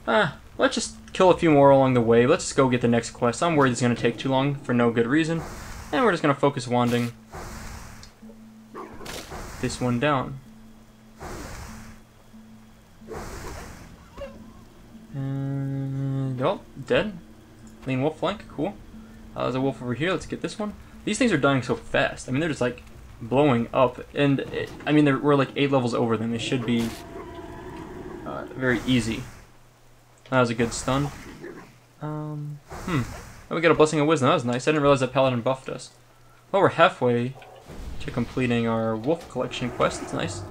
Let's just kill a few more along the way. Let's just go get the next quest. I'm worried it's going to take too long for no good reason. And we're just going to focus wanding this one down. And... oh, dead. Lean wolf flank. Cool. There's a wolf over here. Let's get this one. These things are dying so fast. I mean, they're just like... blowing up, and I mean we're like 8 levels over them. They should be very easy. That was a good stun. Oh, we got a Blessing of Wisdom. That was nice. I didn't realize that Paladin buffed us. Well, we're halfway to completing our wolf collection quest. That's nice.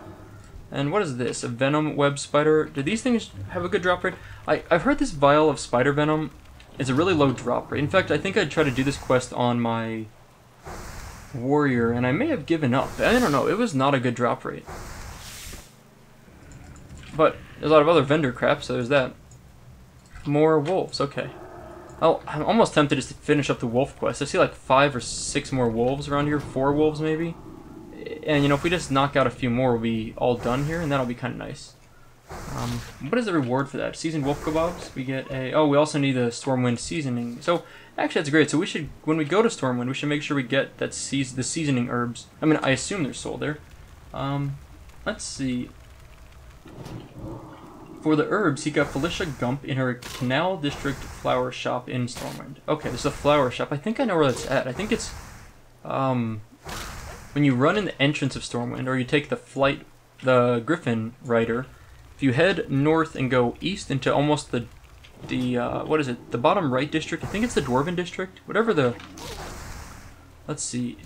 And what is this? A venom web spider? Do these things have a good drop rate? I've heard this vial of spider venom is a really low drop rate. In fact, I think I'd try to do this quest on my warrior, and I may have given up. I don't know. It was not a good drop rate. But there's a lot of other vendor crap, so there's that. More wolves. Okay. Oh, I'm almost tempted just to finish up the wolf quest. I see like 5 or 6 more wolves around here. 4 wolves maybe. And you know, if we just knock out a few more, we'll be all done here, and that'll be kind of nice. What is the reward for that? Seasoned wolf kebabs? We get a... oh, we also need the Stormwind seasoning. So, actually that's great. So we should, when we go to Stormwind, we should make sure we get that the seasoning herbs. I mean, I assume they're sold there. Let's see. For the herbs, he got Felicia Gump in her Canal District flower shop in Stormwind. Okay, this is a flower shop. I think I know where that's at. I think it's... when you run in the entrance of Stormwind, or you take the Griffin Rider, if you head north and go east into almost the what is it? The bottom right district? I think it's the Dwarven district. Whatever the... let's see.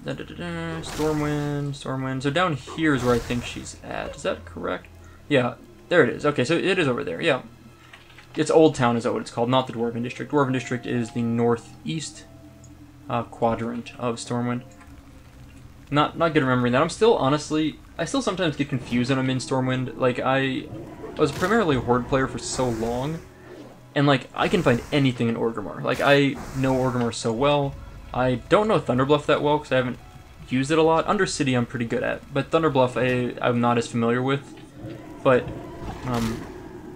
Stormwind. So down here is where I think she's at. Is that correct? Yeah, there it is. Okay, so it is over there. Yeah. It's Old Town is what it's called, not the Dwarven district. Dwarven district is the northeast quadrant of Stormwind. Not good remembering that. I'm still, honestly... I still sometimes get confused when I'm in Stormwind. Like, I was primarily a Horde player for so long, and, like, I can find anything in Orgrimmar. Like, I know Orgrimmar so well. I don't know Thunderbluff that well, because I haven't used it a lot. Undercity I'm pretty good at, but Thunderbluff I'm not as familiar with. But,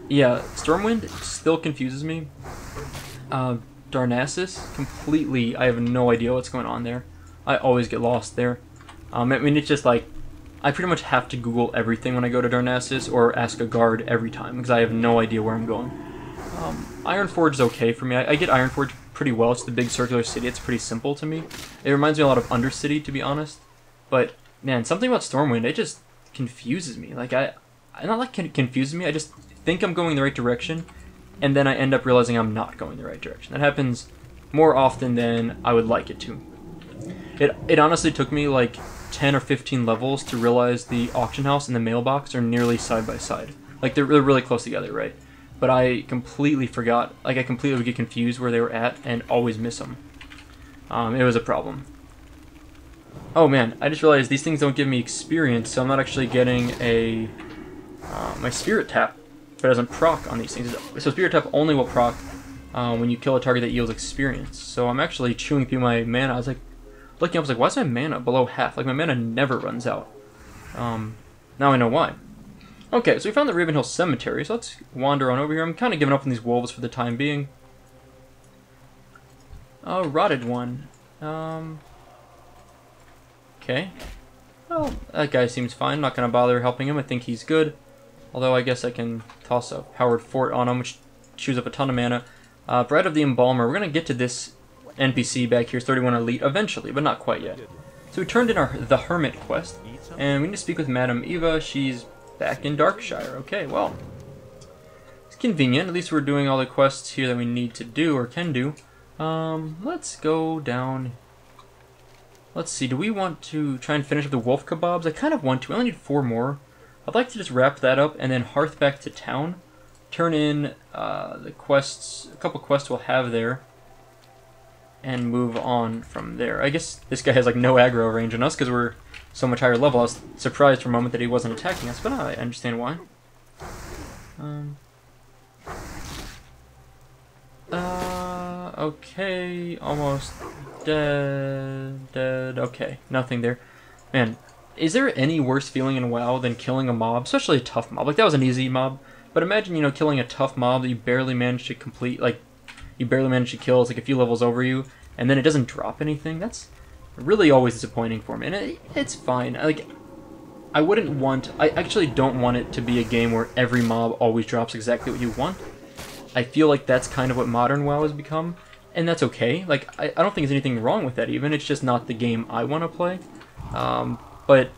yeah, Stormwind still confuses me. Darnassus, completely, I have no idea what's going on there. I always get lost there. I mean, it's just like I pretty much have to Google everything when I go to Darnassus, or ask a guard every time, because I have no idea where I'm going. Ironforge is okay for me. I get Ironforge pretty well. It's the big circular city. It's pretty simple to me. It reminds me a lot of Undercity, to be honest. But, man, something about Stormwind, it just confuses me. Like, not like it confuses me, I just think I'm going the right direction, and then I end up realizing I'm not going the right direction. That happens more often than I would like it to. It honestly took me like 10 or 15 levels to realize the auction house and the mailbox are nearly side by side. Like, they're really close together, right? But I completely forgot, like I completely would get confused where they were at and always miss them. It was a problem. Oh man, I just realized these things don't give me experience, so I'm not actually getting a my Spirit Tap, but it doesn't proc on these things. So Spirit Tap only will proc when you kill a target that yields experience. So I'm actually chewing through my mana. I was like, looking up, I was like, why is my mana below half? Like, my mana never runs out. Now I know why. Okay, so we found the Ravenhill Cemetery, so let's wander on over here. I'm kind of giving up on these wolves for the time being. Oh, rotted one. Okay. Well, that guy seems fine. I'm not going to bother helping him. I think he's good. Although I guess I can toss a Powered Fort on him, which chews up a ton of mana. Bread of the Embalmer. We're going to get to this NPC back here, 31 Elite, eventually, but not quite yet. So we turned in the Hermit quest, and we need to speak with Madame Eva. She's back in Darkshire. Okay, well, it's convenient. At least we're doing all the quests here that we need to do, or can do. Let's go down. Let's see, do we want to try and finish up the wolf kebabs? I kind of want to. I only need 4 more. I'd like to just wrap that up and then hearth back to town. Turn in the quests, a couple quests we'll have there, and move on from there. I guess this guy has like no aggro range on us because we're so much higher level. I was surprised for a moment that he wasn't attacking us, but I understand why. Okay, almost dead. Okay, nothing there. Man, is there any worse feeling in WoW than killing a mob, especially a tough mob? Like, that was an easy mob, but imagine, you know, killing a tough mob that you barely managed to complete, like, you barely managed to kill, it's like a few levels over you, and then it doesn't drop anything. That's really always disappointing for me, and it's fine. Like, I wouldn't want, I actually don't want it to be a game where every mob always drops exactly what you want. I feel like that's kind of what modern WoW has become, and that's okay. Like, I don't think there's anything wrong with that even, it's just not the game I want to play. But,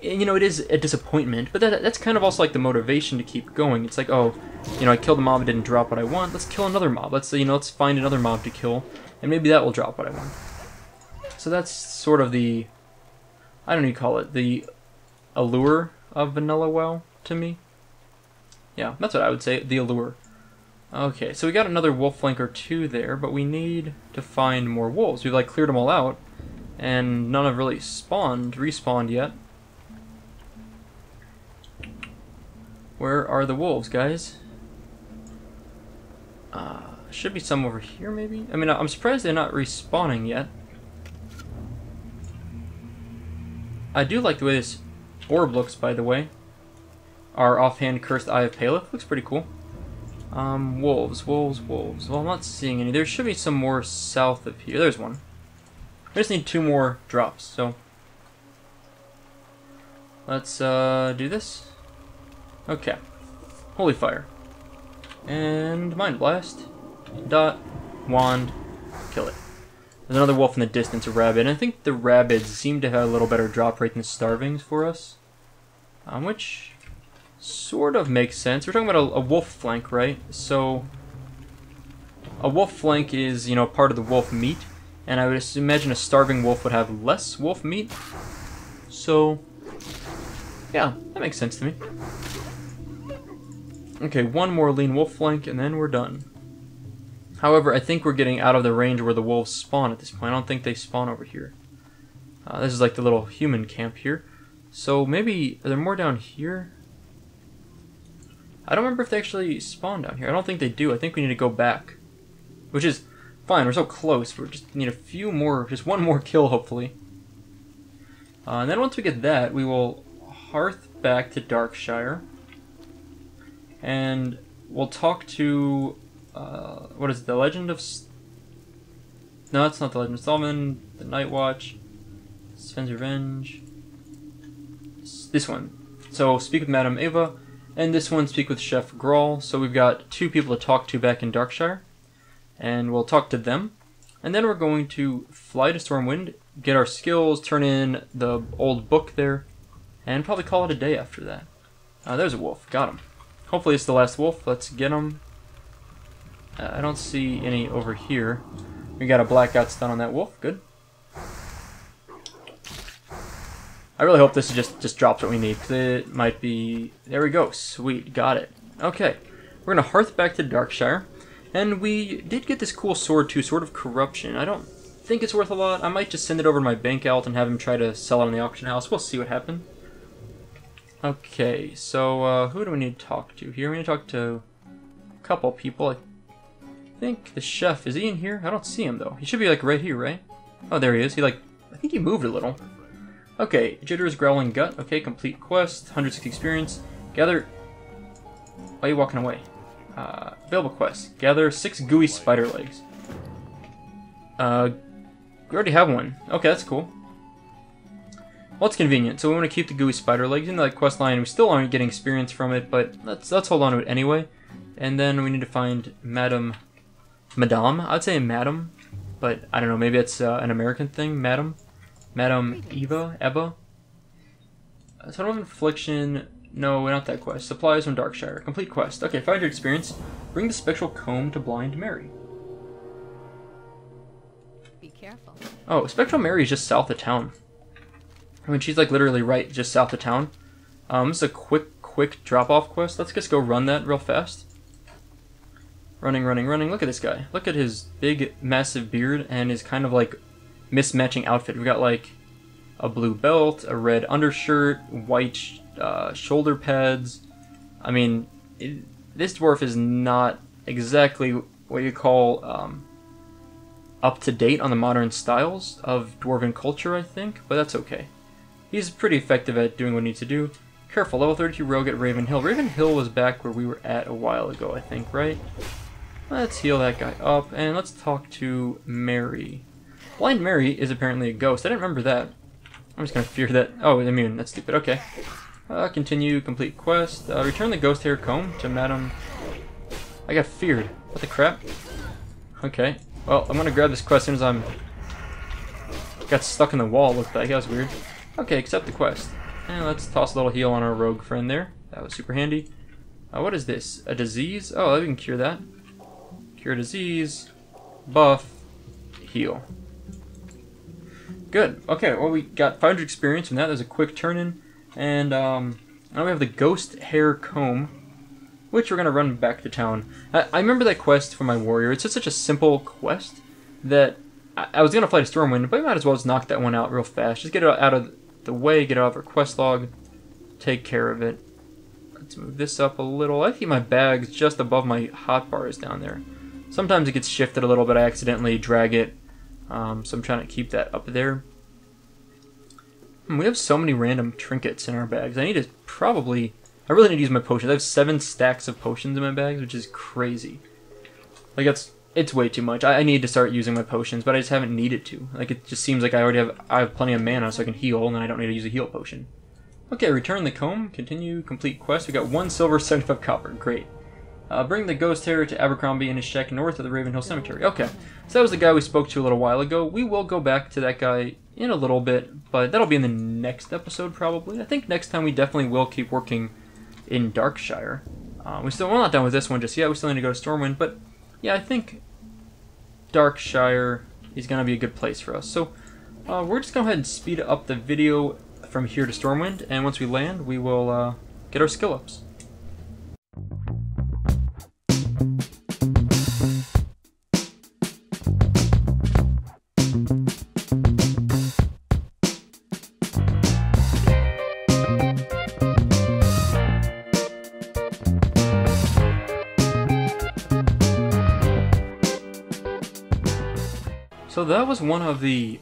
you know, it is a disappointment, but that's kind of also like the motivation to keep going. It's like, oh, you know, I killed a mob, it didn't drop what I want, let's kill another mob. Let's, you know, let's find another mob to kill, and maybe that will drop what I want. So that's sort of the, I don't know what you call it, the allure of vanilla WoW to me. Yeah, that's what I would say, the allure. Okay, so we got another wolf flank or 2 there, but we need to find more wolves. We've like cleared them all out, and none have really respawned yet. Where are the wolves, guys? Should be some over here, maybe? I mean, I'm surprised they're not respawning yet. I do like the way this orb looks, by the way. Our offhand Cursed Eye of Paleth looks pretty cool. Wolves. Well, I'm not seeing any. There should be some more south of here. There's one. We just need 2 more drops, so let's do this. Okay. Holy Fire. And Mind Blast. Dot. Wand. Kill it. There's another wolf in the distance, a rabbit. And I think the rabbits seem to have a little better drop rate than starvings for us. Which sort of makes sense. We're talking about a wolf flank, right? So a wolf flank is, you know, part of the wolf meat. And I would imagine a starving wolf would have less wolf meat. So, yeah, that makes sense to me. Okay, 1 more lean wolf flank, and then we're done. However, I think we're getting out of the range where the wolves spawn at this point. I don't think they spawn over here. This is like the little human camp here. So maybe, are there more down here? I don't remember if they actually spawn down here. I don't think they do. I think we need to go back. Which is fine, we're so close. We just need a few more, just 1 more kill, hopefully. And then once we get that, we will hearth back to Darkshire. And we'll talk to, what is it, the Legend of... No, that's not the Legend of Solomon, the Night Watch, Sven's Revenge, this one. So speak with Madame Ava, and this one speak with Chef Grawl. So we've got 2 people to talk to back in Darkshire, and we'll talk to them. And then we're going to fly to Stormwind, get our skills, turn in the old book there, and probably call it a day after that. There's a wolf. Got him. Hopefully it's the last wolf. Let's get him. I don't see any over here. We got a blackout stun on that wolf. Good. I really hope this just drops what we need, because it might be... There we go. Sweet. Got it. Okay. We're going to hearth back to Darkshire. And we did get this cool sword too, Sword of Corruption. I don't think it's worth a lot. I might just send it over to my bank alt and have him try to sell it on the auction house. We'll see what happens. Okay, so who do we need to talk to here? We need to talk to a couple people. I think the chef, is he in here? I don't see him though. He should be like right here, right? Oh, there he is. I think he moved a little. Okay, Jitter's Growling Gut. Okay, complete quest, 160 experience. Gather... Why are you walking away? Available quest. Gather 6 gooey spider legs. We already have one. Okay, that's cool. Well, it's convenient. So we want to keep the gooey spider legs in that quest line. We still aren't getting experience from it, but let's hold on to it anyway. And then we need to find Madame. I'd say Madame, but I don't know. Maybe it's an American thing. Madame Eva. Total of Infliction. No, not that quest. Supplies from Darkshire. Complete quest. Okay, 500 experience. Bring the spectral comb to Blind Mary. Be careful. Oh, Spectral Mary is just south of town. I mean, she's like literally right just south of town. This is a quick drop-off quest. Let's just go run that real fast. Running. Look at this guy. Look at his big, massive beard and his kind of like mismatching outfit. We've got like a blue belt, a red undershirt, white shoulder pads. I mean, this dwarf is not exactly what you call up to date on the modern styles of dwarven culture, I think, but that's okay. He's pretty effective at doing what he needs to do. Careful, level 32 rogue at Raven Hill. Raven Hill was back where we were at a while ago, I think, right? Let's heal that guy up, and let's talk to Mary. Blind Mary is apparently a ghost. I didn't remember that. I'm just gonna fear that. Oh, immune. That's stupid. Okay. Continue, complete quest. Return the ghost hair comb to Madame... I got feared. What the crap? Okay. Well, I'm gonna grab this quest as soon as I'm... Got stuck in the wall, looked like. That was weird. Okay, accept the quest. And let's toss a little heal on our rogue friend there. That was super handy. What is this? A disease? Oh, we can cure that. Cure disease. Buff. Heal. Good. Okay, well we got 500 experience from that. There's a quick turn-in. And now we have the ghost hair comb, which we're going to run back to town. I remember that quest for my warrior. It's just such a simple quest that I was going to fly to Stormwind, but I might as well just knock that one out real fast. Just get it out of the way, get it out of our quest log, take care of it. Let's move this up a little. I keep my bags just above my hotbars down there. Sometimes it gets shifted a little bit. I accidentally drag it, so I'm trying to keep that up there. We have so many random trinkets in our bags. I really need to use my potions. I have 7 stacks of potions in my bags, which is crazy. Like, it's way too much. I need to start using my potions, but I just haven't needed to. Like, it just seems like I have plenty of mana, so I can heal, and then I don't need to use a heal potion. Okay, return the comb. Continue, complete quest. We got 1 silver, 75 copper. Great. Bring the ghost hair to Abercrombie in his shack north of the Ravenhill Cemetery. Okay, so that was the guy we spoke to a little while ago. We will go back to that guy in a little bit, but that'll be in the next episode probably. I think next time we definitely will keep working in Darkshire. We're not done with this one just yet. We still need to go to Stormwind, but yeah, I think Darkshire is going to be a good place for us. So we're just going to go ahead and speed up the video from here to Stormwind, and once we land, we will get our skill ups. So that was one of the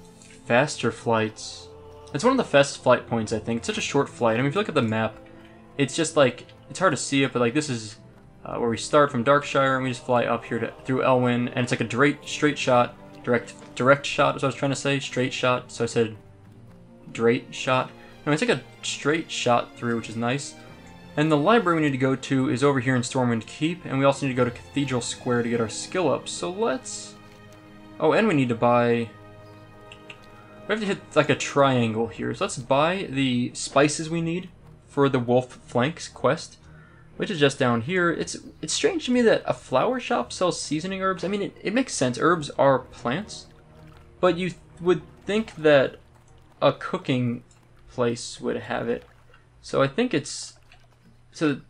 faster flights. It's one of the fastest flight points, I think. It's such a short flight. I mean, if you look at the map, it's just like, it's hard to see it, but like this is where we start from Darkshire, and we just fly up here through Elwyn, and it's like a straight shot, direct shot is what I was trying to say, straight shot, so I said straight shot. No, it's like a straight shot through, which is nice. And the library we need to go to is over here in Stormwind Keep, and we also need to go to Cathedral Square to get our skill up. So let's... Oh, and we need to buy... We have to hit like a triangle here. So let's buy the spices we need for the Wolf Flanks quest, which is just down here. It's strange to me that a flower shop sells seasoning herbs. I mean, it makes sense. Herbs are plants. But you would think that a cooking place would have it. So I think it's... So,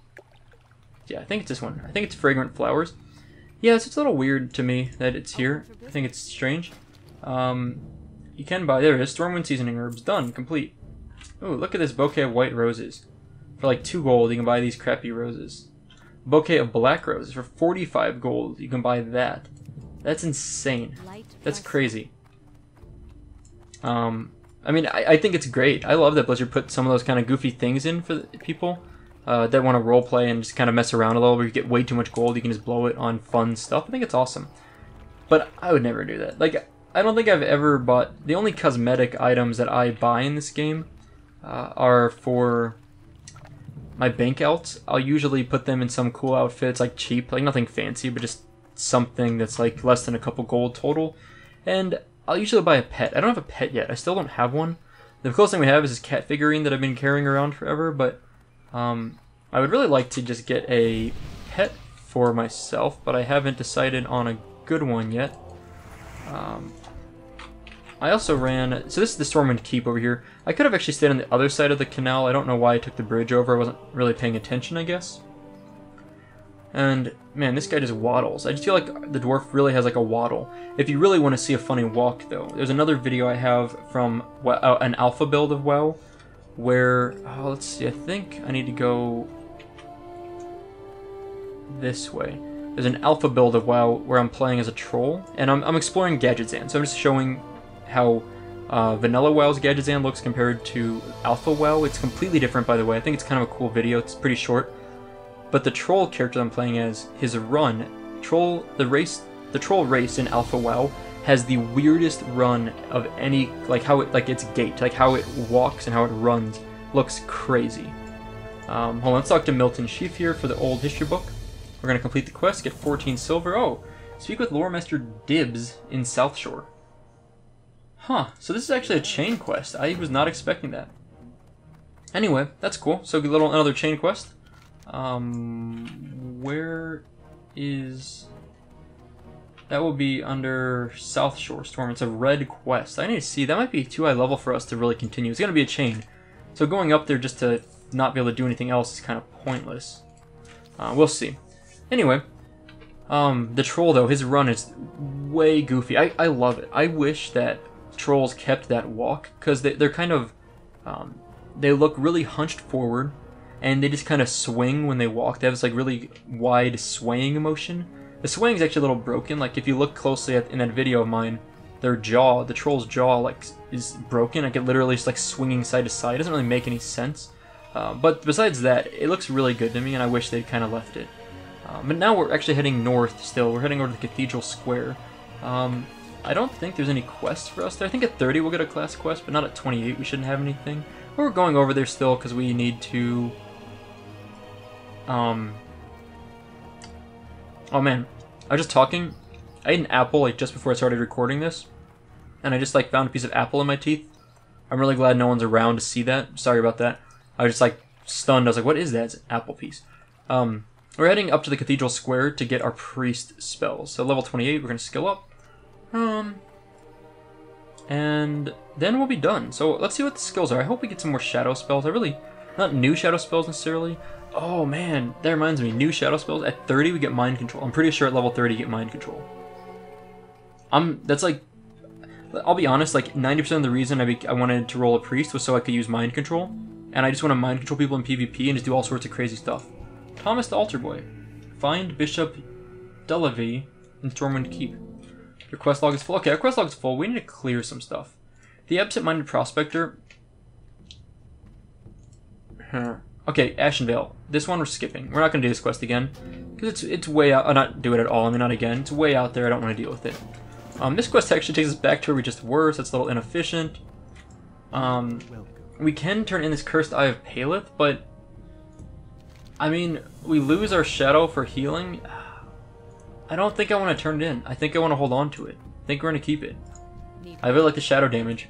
yeah, I think it's this one. I think it's fragrant flowers. Yeah, it's a little weird to me that it's here. I think it's strange. You can buy... There it is. Stormwind seasoning herbs. Done. Complete. Ooh, look at this bouquet of white roses. For like 2 gold, you can buy these crappy roses. Bouquet of black roses. For 45 gold, you can buy that. That's insane. That's crazy. I mean, I think it's great. I love that Blizzard put some of those kind of goofy things in for people that want to roleplay and just kind of mess around a little. Where you get way too much gold, you can just blow it on fun stuff. I think it's awesome. But I would never do that. Like, I don't think I've ever bought... The only cosmetic items that I buy in this game are for my bank outs. I'll usually put them in some cool outfits, like cheap, like nothing fancy, but just something that's like less than a couple gold total. And I'll usually buy a pet. I don't have a pet yet. I still don't have one. The closest thing we have is this cat figurine that I've been carrying around forever, but I would really like to just get a pet for myself, but I haven't decided on a good one yet. I also ran... So this is the Stormwind Keep over here. I could have actually stayed on the other side of the canal. I don't know why I took the bridge over. I wasn't really paying attention, I guess. And, man, this guy just waddles. I just feel like the dwarf really has like a waddle. If you really want to see a funny walk, though, there's another video I have from an alpha build of WoW where... Oh, let's see. I think I need to go this way. There's an alpha build of WoW where I'm playing as a troll, and I'm exploring Gadgetzan. So I'm just showing how vanilla WoW's Gadgetzan looks compared to alpha WoW. It's completely different, by the way. I think it's kind of a cool video. It's pretty short. But the troll character I'm playing as, his run, the troll race in alpha WoW has the weirdest run of any, like how it, like its gait, like how it walks and how it runs, looks crazy. Hold on, let's talk to Milton Sheaf here for the old history book. We're going to complete the quest, get 14 silver. Oh, speak with Lore Master Dibs in South Shore. Huh, so this is actually a chain quest. I was not expecting that. Anyway, that's cool. So another chain quest. Where is... That will be under South Shore Storm. It's a red quest. I need to see. That might be too high level for us to really continue. It's going to be a chain. So going up there just to not be able to do anything else is kind of pointless. We'll see. Anyway, the troll, though, his run is way goofy. I love it. I wish that trolls kept that walk, because they're kind of... they look really hunched forward, and they just kind of swing when they walk. They have this like really wide swaying motion. The swaying is actually a little broken. Like if you look closely in that video of mine, their jaw, the troll's jaw, like is broken. Like it literally is like swinging side to side. It doesn't really make any sense. But besides that, it looks really good to me, and I wish they'd kind of left it. But now we're actually heading north still. We're heading over to the Cathedral Square. I don't think there's any quests for us there. I think at 30 we'll get a class quest, but not at 28. We shouldn't have anything. But we're going over there still because we need to... Oh man, I was just talking. I ate an apple like just before I started recording this, and I just like found a piece of apple in my teeth. I'm really glad no one's around to see that. Sorry about that. I was just like stunned. I was like, what is that? It's an apple piece. We're heading up to the Cathedral Square to get our priest spells. So level 28, we're going to skill up. And then we'll be done. So let's see what the skills are. I hope we get some more shadow spells. Not new shadow spells necessarily. Oh man, that reminds me. New shadow spells. At 30 we get mind control. I'm pretty sure at level 30 you get mind control. That's like... I'll be honest, like 90% of the reason I wanted to roll a priest was so I could use mind control. And I just want to mind control people in PvP and just do all sorts of crazy stuff. Thomas the Altar Boy. Find Bishop Delavy in Stormwind Keep. Your quest log is full. Okay, our quest log is full. We need to clear some stuff. The Absent-Minded Prospector. Okay, Ashenvale. This one we're skipping. We're not going to do this quest again. Because it's way out. Not do it at all. I mean, not again. It's way out there. I don't want to deal with it. This quest actually takes us back to where we just were, so it's a little inefficient. we can turn in this Cursed Eye of Paleth, but I mean, we lose our Shadow for healing. I don't think I want to turn it in. I think I want to hold on to it. I think we're going to keep it. I really like the Shadow damage.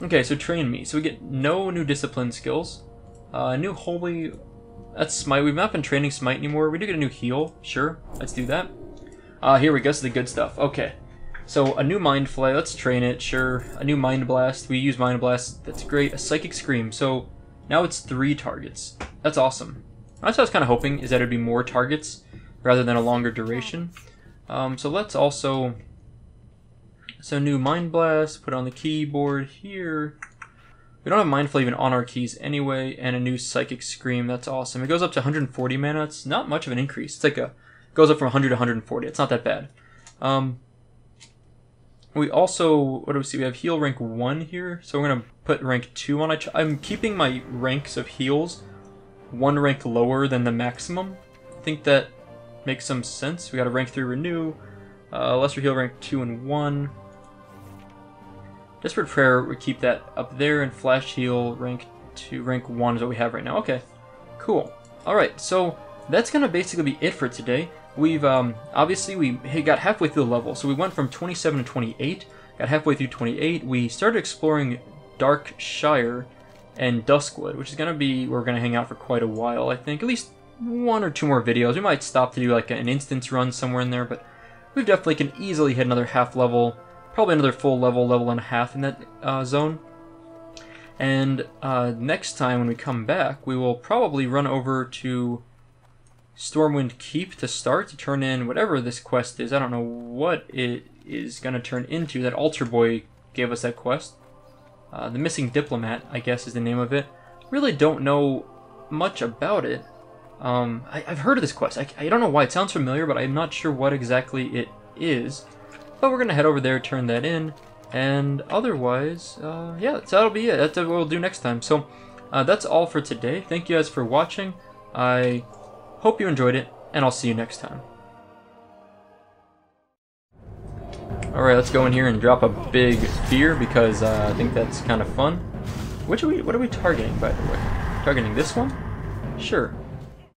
Okay, so train me. So we get no new discipline skills. New Holy... That's Smite. We've not been training Smite anymore. We do get a new heal. Sure, let's do that. Here we go. So the good stuff. Okay. So a new Mind Flay. Let's train it. Sure. A new Mind Blast. We use Mind Blast. That's great. A Psychic Scream. So now it's 3 targets. That's awesome. That's what I was kind of hoping, is that it'd be more targets rather than a longer duration. So let's also... So new Mind Blast, put it on the keyboard here. We don't have Mind Flay even on our keys anyway, and a new Psychic Scream. That's awesome. It goes up to 140 mana. It's not much of an increase. It's like it goes up from 100 to 140. It's not that bad. We also, what do we see? We have heal rank 1 here, so we're gonna put rank 2 on. I'm keeping my ranks of heals 1 rank lower than the maximum. I think that makes some sense. We got a rank 3 renew, lesser heal rank 2 and 1. Desperate Prayer, we keep that up there, and Flash Heal rank 1 is what we have right now. Okay, cool. Alright, so that's gonna basically be it for today. We've, obviously we got halfway through the level, so we went from 27 to 28, got halfway through 28, we started exploring Darkshire and Duskwood, which is gonna be, we're gonna hang out for quite a while, I think. At least 1 or 2 more videos. We might stop to do like an instance run somewhere in there, but we definitely can easily hit another half level. Probably another full level and a half in that zone. And next time when we come back, we will probably run over to Stormwind Keep to start, to turn in whatever this quest is. I don't know what it is going to turn into. That Altar Boy gave us that quest. The Missing Diplomat, I guess, is the name of it. Really don't know much about it. I've heard of this quest. I don't know why. It sounds familiar, but I'm not sure what exactly it is. But we're going to head over there, turn that in, and otherwise, yeah, so that'll be it. That's what we'll do next time. So, that's all for today. Thank you guys for watching. I hope you enjoyed it, and I'll see you next time. Alright, let's go in here and drop a big fear, because I think that's kind of fun. What are we targeting, by the way? Targeting this one? Sure.